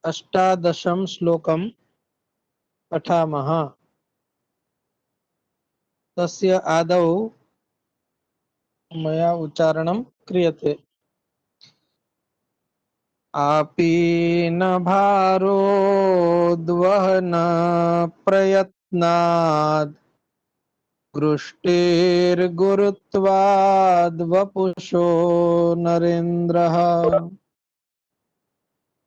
अष्टादशं श्लोकं पठामः। तस्य आदौ मया उच्चारणं क्रियते। आपीन भारोद्वहन प्रयत्नाद् गृष्टेर्गुरुत्वाद् वपुषो नरेन्द्रः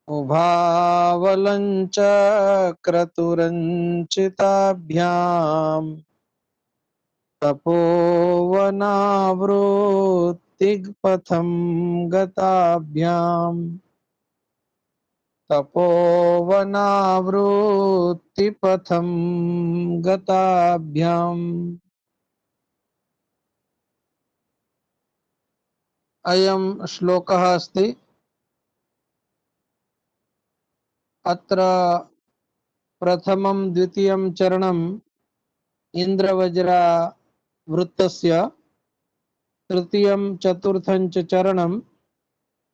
उभावलञ्च क्रतुरञ्चिताभ्याम् तपोवनावृत्तिपथं गताभ्याम् तपोवनावृत्तिपथं गताभ्याम्। अयं श्लोकः अस्ति। अत्र प्रथमं द्वितीयं चरणम् इन्द्रवज्रावृत्तस्य, तृतीयं चतुर्थं च चरणम्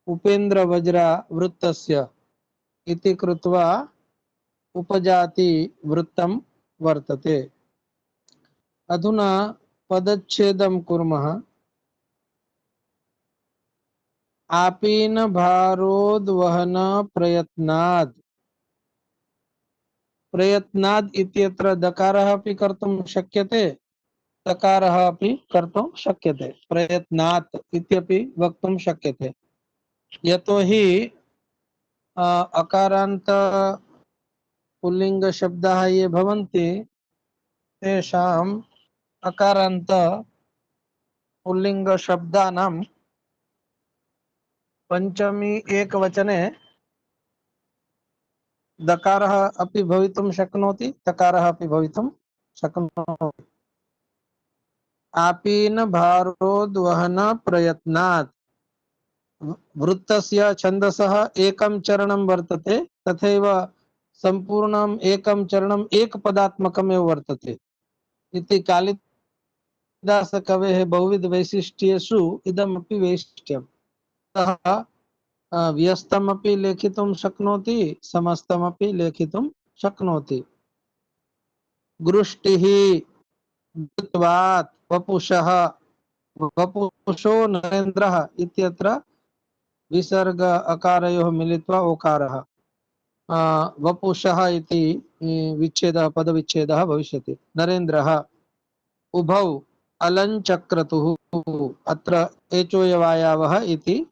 उपेन्द्रवज्रावृत्तस्य इति कृत्वा उपजाति वृत्तं वर्तते। अधुना पदच्छेदं कुर्मः। आपीन भारोद्वहन प्रयत्नाद्। प्रयत्नाद् इत्यत्र दकारः अपि कर्तुं शक्यते, तकारः अपि कर्तुं शक्यते। प्रयत्नात् इत्यपि वक्तुं शक्यते। यतोहि अकारान्त पुल्लिंग शब्दाः ये भवन्ति तेषाम् अकारान्त पुल्लिंग शब्दानां पंचमी एकवचने दकारः अपि भवितुं शक्नोति, तकारः अपि भवितुं शक्नोति। आपीन भारोद्वहन प्रयत्नात् वृत्तस्य छन्दसः एकं चरणं वर्तते, तथैव सम्पूर्णम् एकं चरणम् एकपदात्मकमेव वर्तते इति कालिदासकवेः बहुविध वैशिष्ट्येषु इदमपि वैशिष्ट्यम्। अतः व्यस्तमपि लेखितुं शक्नोति, समस्तमपि लेखितुं शक्नोति। गृष्टिः वपुषः, वपुषो नरेन्द्रः इत्यत्र विसर्ग अकारयोः मिलित्वा ओकारः, वपुषः इति विच्छेदः, पदविच्छेदः भविष्यति। नरेन्द्रः। उभौ अलञ्चक्रतुः, अत्र एचोयवायावः इति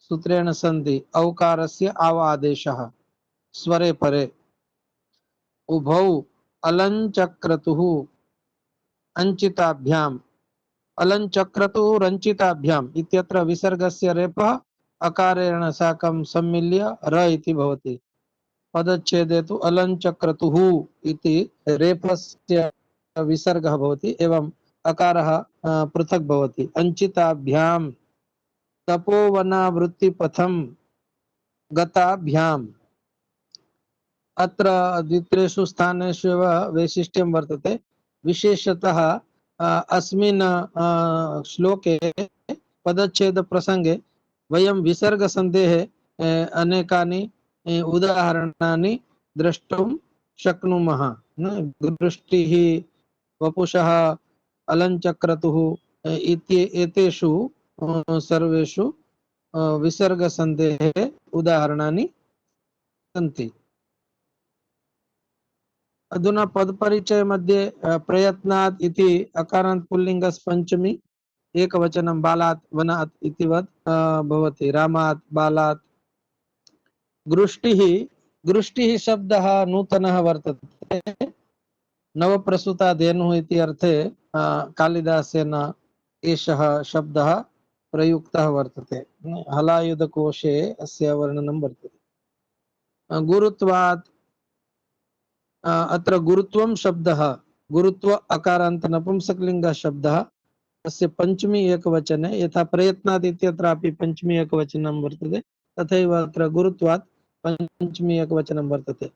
सूत्रेण सन्धि, औकारस्य आव आदेशः स्वरे परे। उभौ अलञ्चक्रतुः अंचिताभ्याम्। अलञ्चक्रतुः रञ्चिताभ्याम् इत्यत्र विसर्गस्य रेफः अकारेण साकं सम्मिल्य र इति भवति। पदच्छेदे तु अलञ्चक्रतुः इति रेफस्य विसर्गः भवति, एवं अकारः पृथक् भवति। अंचिताभ्याम् तपोवनावृत्तिपथं गताभ्याम्। अत्र द्वित्रेषु स्थानेषु एव वैशिष्ट्यं वर्तते। विशेषतः अस्मिन् श्लोके पदच्छेद प्रसंगे वयं विसर्गसन्धेः अनेकानि उदाहरणानि द्रष्टुं शक्नुमः। दृष्टिः, वपुषः, अलञ्चक्रतुः एतेषु सर्वेषु विसर्गसन्धेः उदाहरणानि सन्ति। अधुना पदपरिचय मध्ये प्रयत्नात् इति अकारान्त पुल्लिंगस् पंचमी एकवचनं बालात् वनात् इतिवत् भवति। रामात्, बालात्। गृष्टिः, गृष्टिः शब्दः नूतनः वर्तते। नवप्रसूता धेनुः इति अर्थे कालिदासेन एषः शब्दः प्रयुक्तः वर्तते। हलायुधकोशे अस्य वर्णनं वर्तते। गुरुत्वात्, अत्र गुरुत्वं शब्दः, गुरुत्व अकारान्त नपुंसकलिङ्गः शब्दः, तस्य पंचमी एकवचने, यथा प्रयत्नात् इत्यत्रापि पंचमी एकवचनं वर्तते, तथैव अत्र गुरुत्वात् पंचमी एकवचनं वर्तते।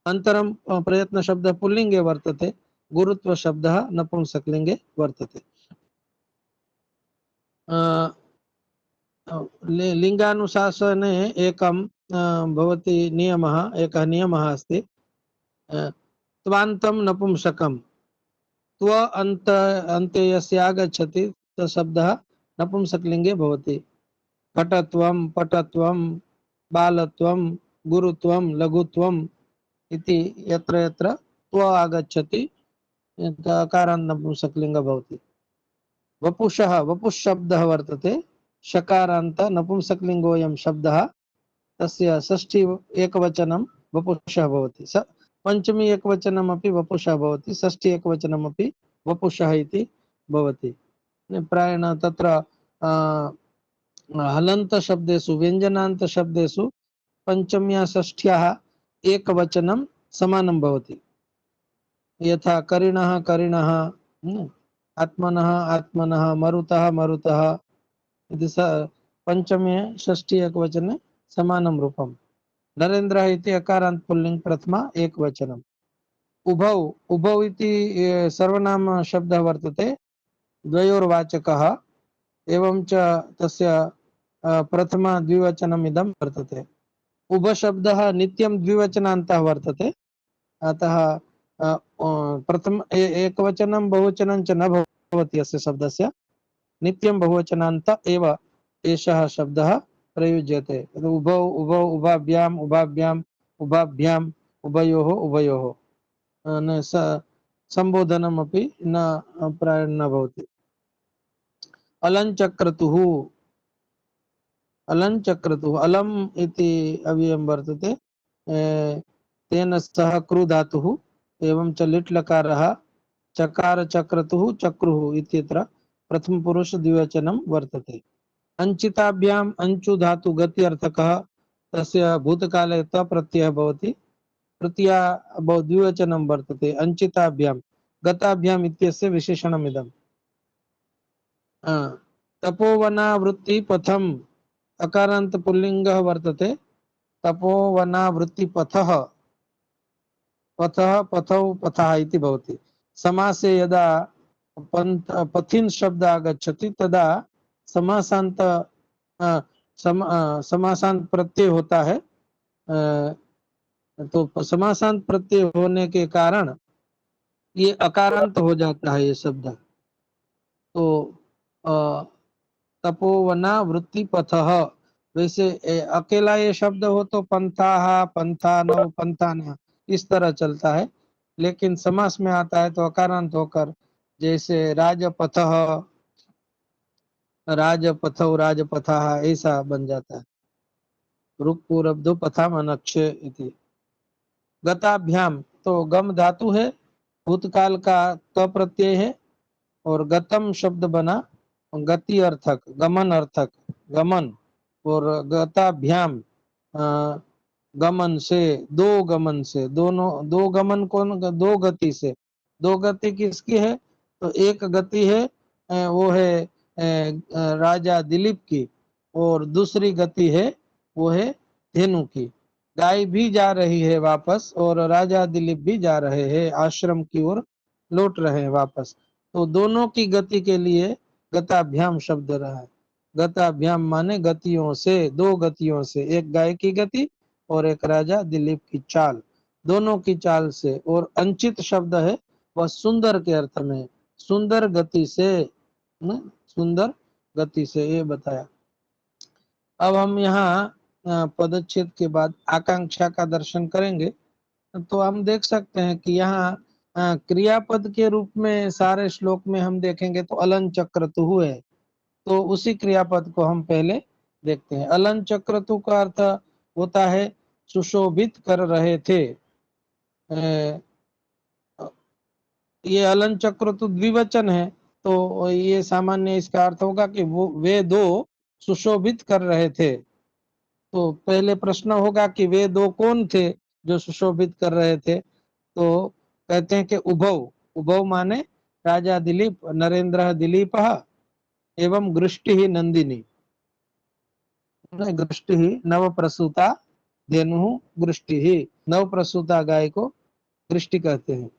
अनन्तरं प्रयत्न शब्दः पुल्लिङ्गे वर्तते, गुरुत्व शब्दः नपुंसकलिङ्गे वर्तते। लिङ्गानुशासने एकं भवति नियमः, एकः नियमः अस्ति। त्वान्तं नपुंसकं त्व अन्ते यस्य आगच्छति स शब्दः नपुंसकलिङ्गे भवति। घटत्वं, पटत्वं, बालत्वं, गुरुत्वं, लघुत्वम् इति यत्र यत्र त्व आगच्छति अकारान्त नपुंसकलिङ्गः भवति। वपुषः, वपुः शब्दः वर्तते, शकारान्त नपुंसकलिङ्गोऽयं शब्दः, तस्य षष्ठी एकवचनं वपुषः भवति। पंचमी एकवचनमपि वपुषः भवति, षष्ठी एकवचनमपि वपुषः इति भवति। प्रायेण तत्र हलन्त शब्देषु, व्यञ्जनान्त शब्देषु पंचम्या षष्ठ्याः एकवचनं समानं भवति। यथा करिणः करिणः, आत्मनः आत्मनः, मरुतः मरुतः इति पंचमे षष्ठी एकवचने समानं रूपम्। नरेन्द्रः इति अकारान्त पुल्लिङ्ग प्रथमा एकवचनम्। उभौ, उभौ इति सर्वनाम शब्दः वर्तते, द्वयोर्वाचकः, एवं च तस्य प्रथमा द्विवचनम् इदं वर्तते। उभ शब्दः नित्यं द्विवचनान्तः वर्तते, अतः प्रथम एकवचनं बहुवचनं च न भवति अस्य शब्दस्य, नित्यं बहुवचनान्त एव एषः शब्दः प्रयुज्यते। उभौ, उभौ, उभाभ्याम्, उभाभ्याम्, उभाभ्याम्, उभयोः, उभयोः संबोधनमपि न प्रायेण न भवति। अलञ्चक्रतुः, अलञ्चक्रतुः, अलम् इति अव्ययं वर्तते, तेन सह कृ धातुः, एवं च लिट् लकारः, चकार चक्रतुः चक्रुः इत्यत्र प्रथम पुरुष द्विवचनं वर्तते। अंचिताभ्याम, अंचु धातु गति अर्थकः, तस्य भूतकाले त प्रत्ययः भवति, तृतीया द्विवचनं वर्तते। अंचिताभ्याम, गताभ्याम इत्यस्य विशेषणमिदम्। तपोवनावृत्ति पथम अकारान्त पुल्लिङ्गः वर्तते, तपोवनावृत्ति पथः, पथः, पथौ, पथः इति भवति। समासे यदा पथिन शब्द आगच्छति तदा समासांत समासांत प्रत्यय होता है। तो समासांत प्रत्यय होने के कारण ये अकारांत हो जाता है ये शब्द। तो तपोवना वृत्ति पथः, वैसे अकेला ये शब्द हो तो पंथा, पंथानौ, पंथाना इस तरह चलता है, लेकिन समास में आता है तो अकारांत होकर जैसे राजपथः, राजपथौ, राजपथः ऐसा बन जाता है। रुक् पूरब्धो पथाम अनक्षे इति। गताभ्याम, तो गम धातु है, भूतकाल का त प्रत्यय है, और गतम शब्द बना गति अर्थक, गमन अर्थक, गमन। और गताभ्याम गमन से, दो गमन से, दोनों, दो गमन कौन, दो गति से। दो गति किसकी है, तो एक गति है वो है राजा दिलीप की, और दूसरी गति है वो है धेनु की। गाय भी जा रही है वापस, और राजा दिलीप भी जा रहे हैं आश्रम की ओर, लौट रहे हैं वापस। तो दोनों की गति के लिए गताभ्याम शब्द रहा है। गताभ्याम माने गतियों से, दो गतियों से, एक गाय की गति और एक राजा दिलीप की चाल, दोनों की चाल से। और अंचित शब्द है वह सुंदर के अर्थ में, सुंदर गति से, सुंदर गति से, ये बताया। अब हम यहाँ पदच्छेद के बाद आकांक्षा का दर्शन करेंगे। तो हम देख सकते हैं कि यहाँ क्रियापद के रूप में सारे श्लोक में हम देखेंगे तो अलं चक्रतुः है, तो उसी क्रियापद को हम पहले देखते हैं। अलं चक्रतु का अर्थ होता है सुशोभित कर रहे थे। ये अलं चक्रतु द्विवचन है, तो ये सामान्य इसका अर्थ होगा कि वो वे दो सुशोभित कर रहे थे। तो पहले प्रश्न होगा कि वे दो कौन थे जो सुशोभित कर रहे थे, तो कहते हैं कि उभौ, उभौ माने राजा दिलीप, नरेंद्र दिलीप एवं गृष्टि नंदिनी। गृष्टि नव प्रसूता धेनु, गृष्टि नव प्रसूता गाय को गृष्टि कहते हैं,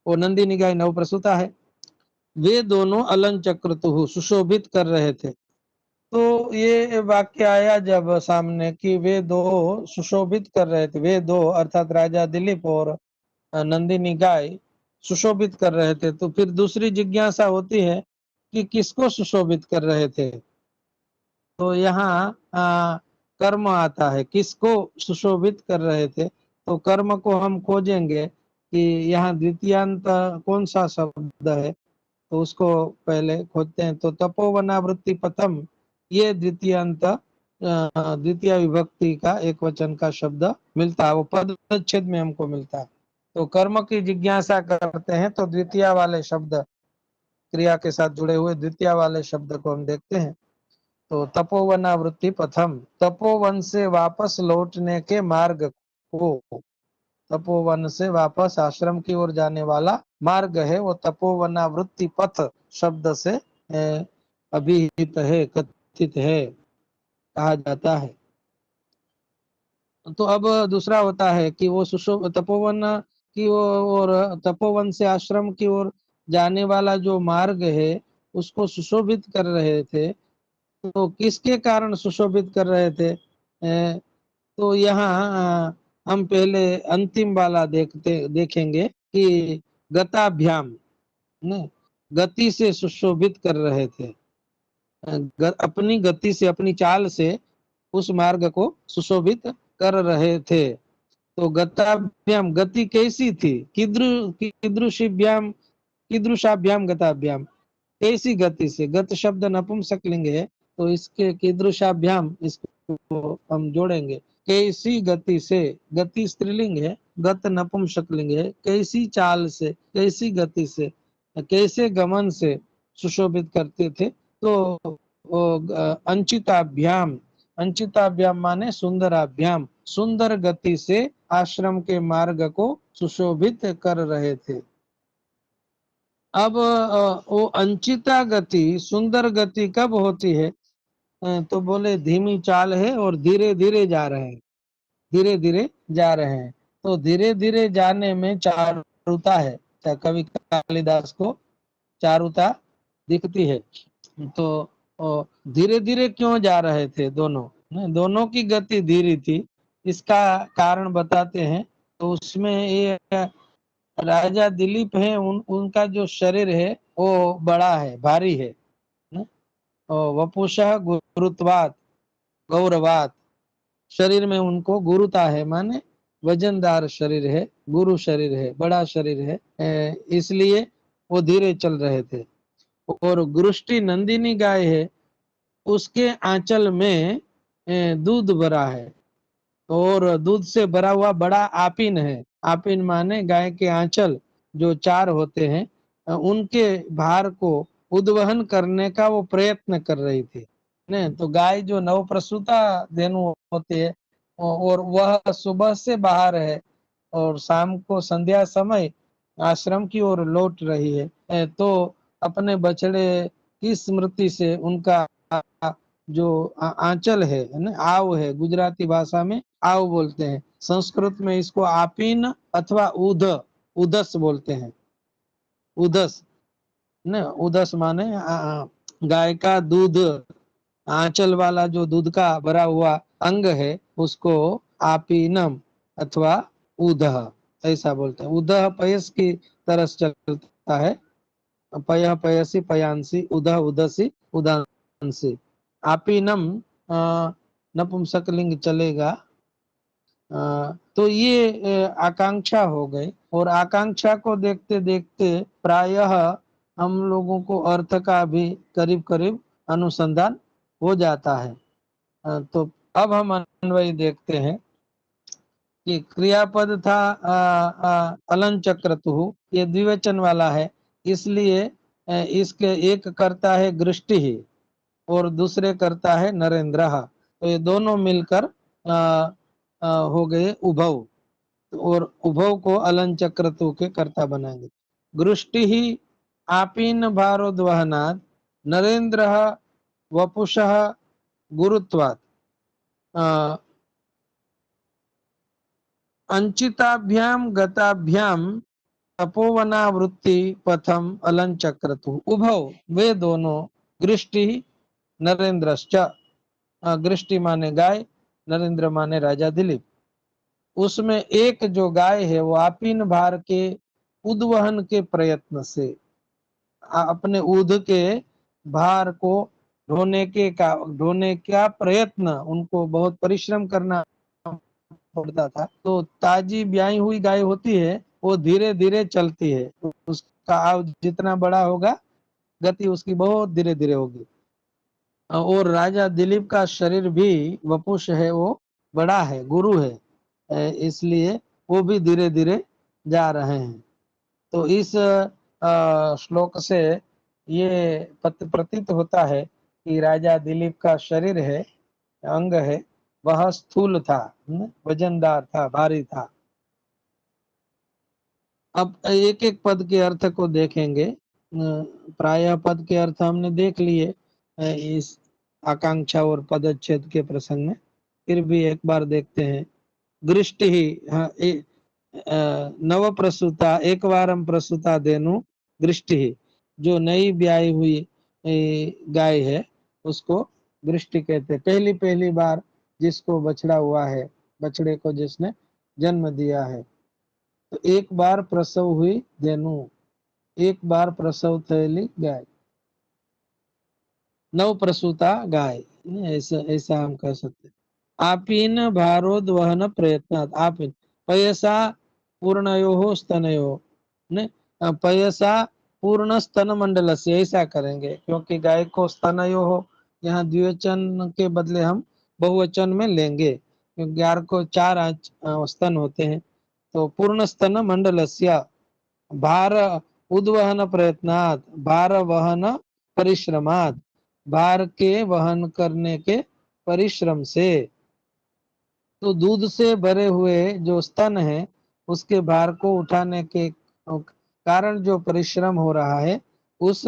वो नंदिनी गाय नव प्रसूता है। वे दोनों अलं चक्रतुः सुशोभित कर रहे थे। तो ये वाक्य आया जब सामने कि वे दो सुशोभित कर रहे थे, वे दो अर्थात राजा दिलीप और नंदिनी गाय सुशोभित कर रहे थे, तो फिर दूसरी जिज्ञासा होती है कि किसको सुशोभित कर रहे थे। तो यहाँ कर्म आता है, किसको सुशोभित कर रहे थे, तो कर्म को हम खोजेंगे कि यहाँ द्वितीयांत कौन सा शब्द है, तो उसको पहले खोजते हैं। तो तपोवनावृत्ति पथम, ये द्वितीयांत द्वितीय विभक्ति का एक वचन का शब्द मिलता है, वो पदच्छेद में हमको मिलता है। तो कर्म की जिज्ञासा करते हैं तो द्वितीय वाले शब्द, क्रिया के साथ जुड़े हुए द्वितीय वाले शब्द को हम देखते हैं। तो तपोवनावृत्ति पथम, तपोवन से वापस लौटने के मार्ग को, तपोवन से वापस आश्रम की ओर जाने वाला मार्ग है, वो तपोवनावृत्ति पथ शब्द से अभिहित है, कथित है, कहा जाता है। तो अब दूसरा होता है कि वो तपोवन की और तपोवन से आश्रम की ओर जाने वाला जो मार्ग है उसको सुशोभित कर रहे थे, तो किसके कारण सुशोभित कर रहे थे। तो यहाँ हम पहले अंतिम वाला देखेंगे कि गताभ्याम ने गति से सुशोभित कर रहे थे, अपनी गति से, अपनी चाल से उस मार्ग को सुशोभित कर रहे थे। तो गताभ्याम, गति कैसी थी, कीदृशीभ्याम, कीदृशाभ्याम गताभ्याम, कैसी गति से, गत शब्द नपुंसकलिंग है तो इसके कीदृशाभ्याम इसको हम जोड़ेंगे, कैसी गति से, गति स्त्रीलिंग है, गत नपुंसकलिंग है, कैसी चाल से, कैसी गति से, कैसे गमन से सुशोभित करते थे। तो अंचिताभ्याम, अंचिताभ्याम माने सुंदराभ्याम, सुंदर गति से आश्रम के मार्ग को सुशोभित कर रहे थे। अब वो अंचिता गति, सुंदर गति कब होती है, तो बोले धीमी चाल है और धीरे धीरे जा रहे हैं, धीरे धीरे जा रहे हैं। तो धीरे धीरे जाने में चारुता है, कवि कालिदास को चारुता दिखती है। तो धीरे धीरे क्यों जा रहे थे दोनों, दोनों की गति धीरे थी, इसका कारण बताते हैं। तो उसमें ये राजा दिलीप है, उनका जो शरीर है वो बड़ा है, भारी है, वपुषः गुरुत्वात्, गौरवात, शरीर में उनको गुरुता है, माने वजनदार शरीर है, गुरु शरीर है, बड़ा शरीर है, इसलिए वो धीरे चल रहे थे। और गुरुष्टि नंदिनी गाय है, उसके आंचल में दूध भरा है, और दूध से भरा हुआ बड़ा आपिन है, आपिन माने गाय के आंचल जो चार होते हैं, उनके भार को उद्वहन करने का वो प्रयत्न कर रही थी। ने तो गाय जो नवप्रसूता धेनु होती है और वह सुबह से बाहर है और शाम को संध्या समय आश्रम की ओर लौट रही है, तो अपने बछड़े की स्मृति से उनका जो आंचल है ना, आव है, गुजराती भाषा में आव बोलते हैं, संस्कृत में इसको आपिन अथवा उदस बोलते हैं, उदस न, उदस माने गाय का दूध, आंचल वाला जो दूध का भरा हुआ अंग है उसको आपिनम अथवा उदह ऐसा बोलते हैं। उदह पयस की तरह चलता है, पय पयसी पयांसी, उदह उदसी उदांसी, आपिनम नपुंसकलिंग चलेगा। तो ये आकांक्षा हो गई, और आकांक्षा को देखते देखते प्रायः हम लोगों को अर्थ का भी करीब करीब अनुसंधान हो जाता है। तो अब हम अन्वय देखते हैं कि क्रियापद था अलं चक्रतु, ये द्विवचन वाला है, इसलिए इसके एक करता है गृष्टि ही और दूसरे करता है नरेंद्र, तो ये दोनों मिलकर हो गए उभव, और उभव को अलं चक्रतु के कर्ता बनाएंगे। गृष्टि ही आपीन भारोद्वहनात्, नरेंद्र वपुषः गुरुत्वात्, अंचिताभ्याम गताभ्याम तपोवनावृत्ति पथम अलं चक्रतु, उभव वे दोनों, गृष्टि नरेंद्रश्च, गृष्टि माने गाय, नरेंद्र माने राजा दिलीप। उसमें एक जो गाय है वो आपीन भार के उद्वहन के प्रयत्न से, अपने ऊध के भार को ढोने का प्रयत्न, उनको बहुत परिश्रम करना पड़ता था। तो ताजी ब्याई हुई गाय होती है वो धीरे धीरे चलती है, उसका आव जितना बड़ा होगा गति उसकी बहुत धीरे धीरे होगी। और राजा दिलीप का शरीर भी वपुष है, वो बड़ा है, गुरु है, इसलिए वो भी धीरे धीरे जा रहे हैं। तो इस श्लोक से ये प्रतीत होता है कि राजा दिलीप का शरीर है, अंग है, वह स्थूल था, वजनदार था, भारी था। अब एक एक पद के अर्थ को देखेंगे। प्रायः पद के अर्थ हमने देख लिए इस आकांक्षा और पदच्छेद के प्रसंग में, फिर भी एक बार देखते हैं। दृष्टि ही, हाँ, नव प्रसूता एक वारम प्रसूता देनु दृष्टि ही, जो नई ब्याई हुई गाय है उसको दृष्टि कहते, पहली पहली बार जिसको बछड़ा हुआ है, बछड़े को जिसने जन्म दिया है। तो एक बार प्रसव हुई धेनु, एक बार प्रसव थयेली गाय, नव प्रसूता गाय, ऐसा ऐसा हम कह सकते हैं। आपीन भारोद्वहन प्रयत्नात्, आपीन पयसा पूर्णयो स्तनयो, ने पयसा पूर्ण स्तन मंडल से, ऐसा करेंगे, क्योंकि गाय को स्तनयो हो, यहाँ द्विवचन के बदले हम बहुवचन में लेंगे, क्योंकि गाय को 4 स्तन होते हैं। तो पूर्ण स्तन मंडलस्य भार उद्वहन प्रयत्नात्, भार वहन परिश्रमात्, भार के वहन करने के परिश्रम से। तो दूध से भरे हुए जो स्तन है उसके भार को उठाने के कारण जो परिश्रम हो रहा है, उस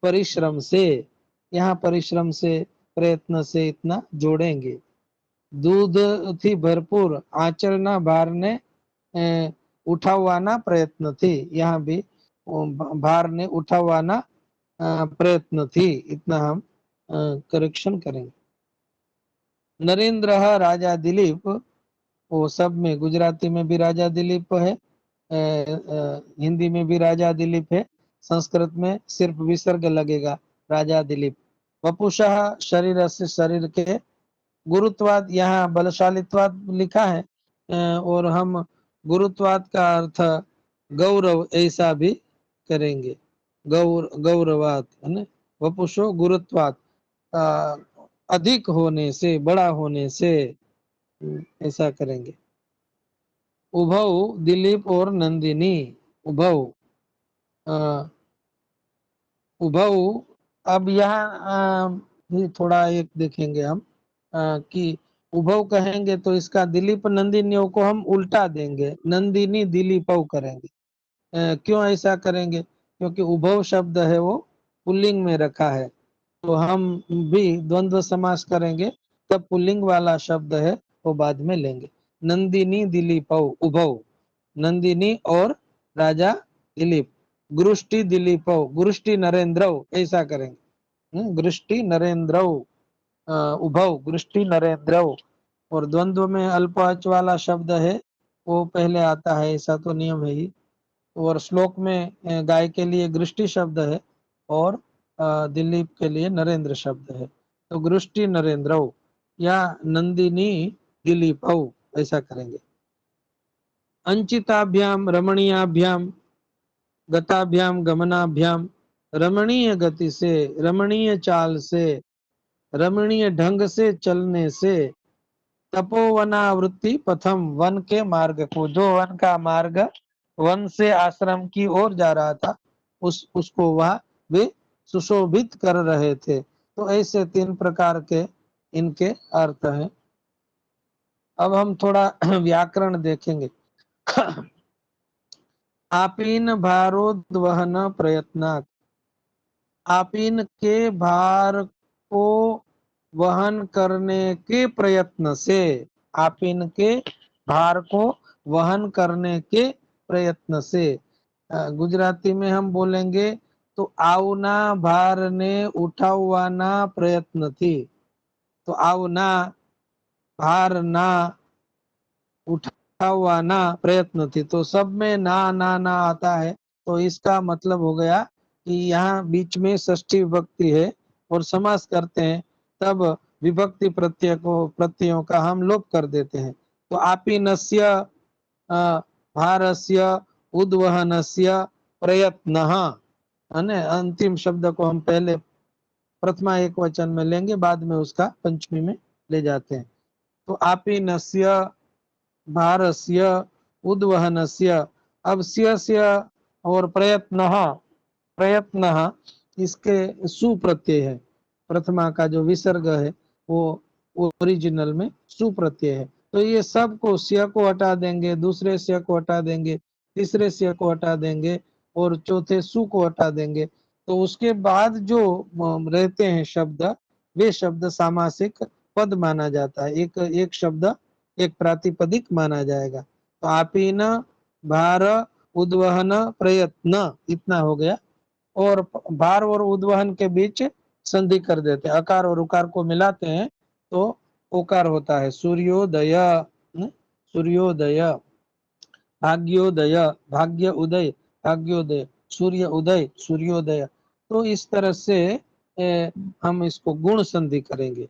परिश्रम से, यहाँ परिश्रम से, प्रयत्न से इतना जोड़ेंगे। दूध थी भरपूर, आचरणा भार ने उठावाना प्रयत्न थी, यहाँ भी भार ने उठावाना प्रयत्न थी, इतना हम करेक्शन करेंगे। नरेंद्र राजा दिलीप, वो सब में गुजराती में भी राजा दिलीप है, हिंदी में भी राजा दिलीप है, संस्कृत में सिर्फ विसर्ग लगेगा, राजा दिलीप। वपुषः शरीर से, शरीर के, गुरुत्वाद यहाँ बलशालित्वाद लिखा है, और हम गुरुत्वाद का अर्थ गौरव ऐसा भी करेंगे, गौरवाद है ना। वपुषो गुरुत्वाद, अधिक होने से, बड़ा होने से, ऐसा करेंगे। उभव दिलीप और नंदिनी, उभव, उभव। अब यहाँ भी थोड़ा एक देखेंगे हम कि उभव कहेंगे तो इसका दिलीप नंदिनियों को हम उल्टा देंगे, नंदिनी दिलीपव करेंगे। क्यों ऐसा करेंगे? क्योंकि उभव शब्द है वो पुल्लिंग में रखा है, तो हम भी द्वंद्व समास करेंगे, तब पुल्लिंग वाला शब्द है वो बाद में लेंगे। नंदिनी दिलीपव, उभव, नंदिनी और राजा दिलीप। गुरुष्टि दिलीपव, गुरुष्टि नरेंद्रव, ऐसा करेंगे। गुरुष्टि नरेंद्रव, उभव गुरुष्टि नरेंद्रव। और द्वंद्व में अल्पवाच वाला शब्द है वो पहले आता है, ऐसा तो नियम है ही। और श्लोक में गाय के लिए गृष्टि शब्द है और दिलीप के लिए नरेंद्र शब्द है, तो गृष्टि नरेंद्रव या नंदिनी दिलीपव, ऐसा करेंगे। अंचिताभ्याम रमणीयाभ्याम गताभ्याम गमनाभ्याम, रमणीय गति से, रमणीय चाल से, रमणीय ढंग से चलने से, तपोवनावृत्ति पथम, वन के मार्ग को, जो वन का मार्ग वन से आश्रम की ओर जा रहा था, उसको वह वे सुशोभित कर रहे थे। तो ऐसे 3 प्रकार के इनके अर्थ हैं। अब हम थोड़ा व्याकरण देखेंगे। आपीन भारोद्वहन प्रयत्नात्, आपीन के भार को वहन करने के प्रयत्न से, आपीन के भार को वहन करने के प्रयत्न से, गुजराती में हम बोलेंगे તો આવના ભારને ઉઠાવવાના પ્રયત્નથી, તો આવના ભારના उठावाना प्रयत्न थी, तो सब में ना ना ना आता है, तो इसका मतलब हो गया कि यहाँ बीच में षष्ठी विभक्ति है और समास करते हैं तब विभक्ति प्रत्ययों का हम लोप कर देते हैं। तो आपीनस्य भारस्य उद्वहनस्य प्रयत्नः, है अंतिम शब्द को हम पहले प्रथमा एक वचन में लेंगे, बाद में उसका पंचमी में ले जाते हैं। तो आपीनस्य भारस्य उद्वहनस्य, अब स्यस्य और प्रयत्नः, प्रयत्नः इसके सुप्रत्यय है, प्रथमा का जो विसर्ग है वो ओरिजिनल में सुप्रत्यय है। तो ये सब को स्य को हटा देंगे, दूसरे स्य को हटा देंगे, तीसरे स्य को हटा देंगे और चौथे सु को हटा देंगे। तो उसके बाद जो रहते हैं शब्द, वे शब्द सामासिक पद माना जाता है, एक एक शब्द एक प्रातिपदिक माना जाएगा। तो आपीन भार उद्वहन प्रयत्न, इतना हो गया। और भार और उद्वहन के बीच संधि कर देते हैं, अकार और उकार को मिलाते हैं तो ओकार होता है। सूर्योदय, सूर्योदय, भाग्योदय, भाग्य उदय, भाग्योदय, सूर्य उदय, सूर्योदय। तो इस तरह से हम इसको गुण संधि करेंगे,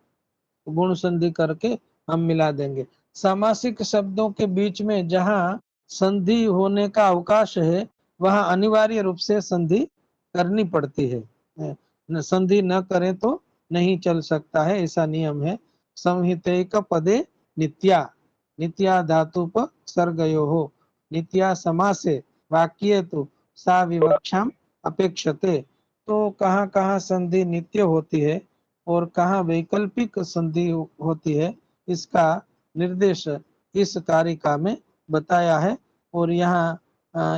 गुण संधि करके हम मिला देंगे। सामासिक शब्दों के बीच में जहाँ संधि होने का अवकाश है वहाँ अनिवार्य रूप से संधि करनी पड़ती है, संधि न करें तो नहीं चल सकता है, ऐसा नियम है। संहितैक पदे नित्या, नित्या धातुपसर्गयोः, नित्या समासे वाक्ये तु सा विवक्षाम अपेक्षते। तो कहाँ कहाँ संधि नित्य होती है और कहाँ वैकल्पिक संधि होती है, इसका निर्देश इस कारिका में बताया है। और यहाँ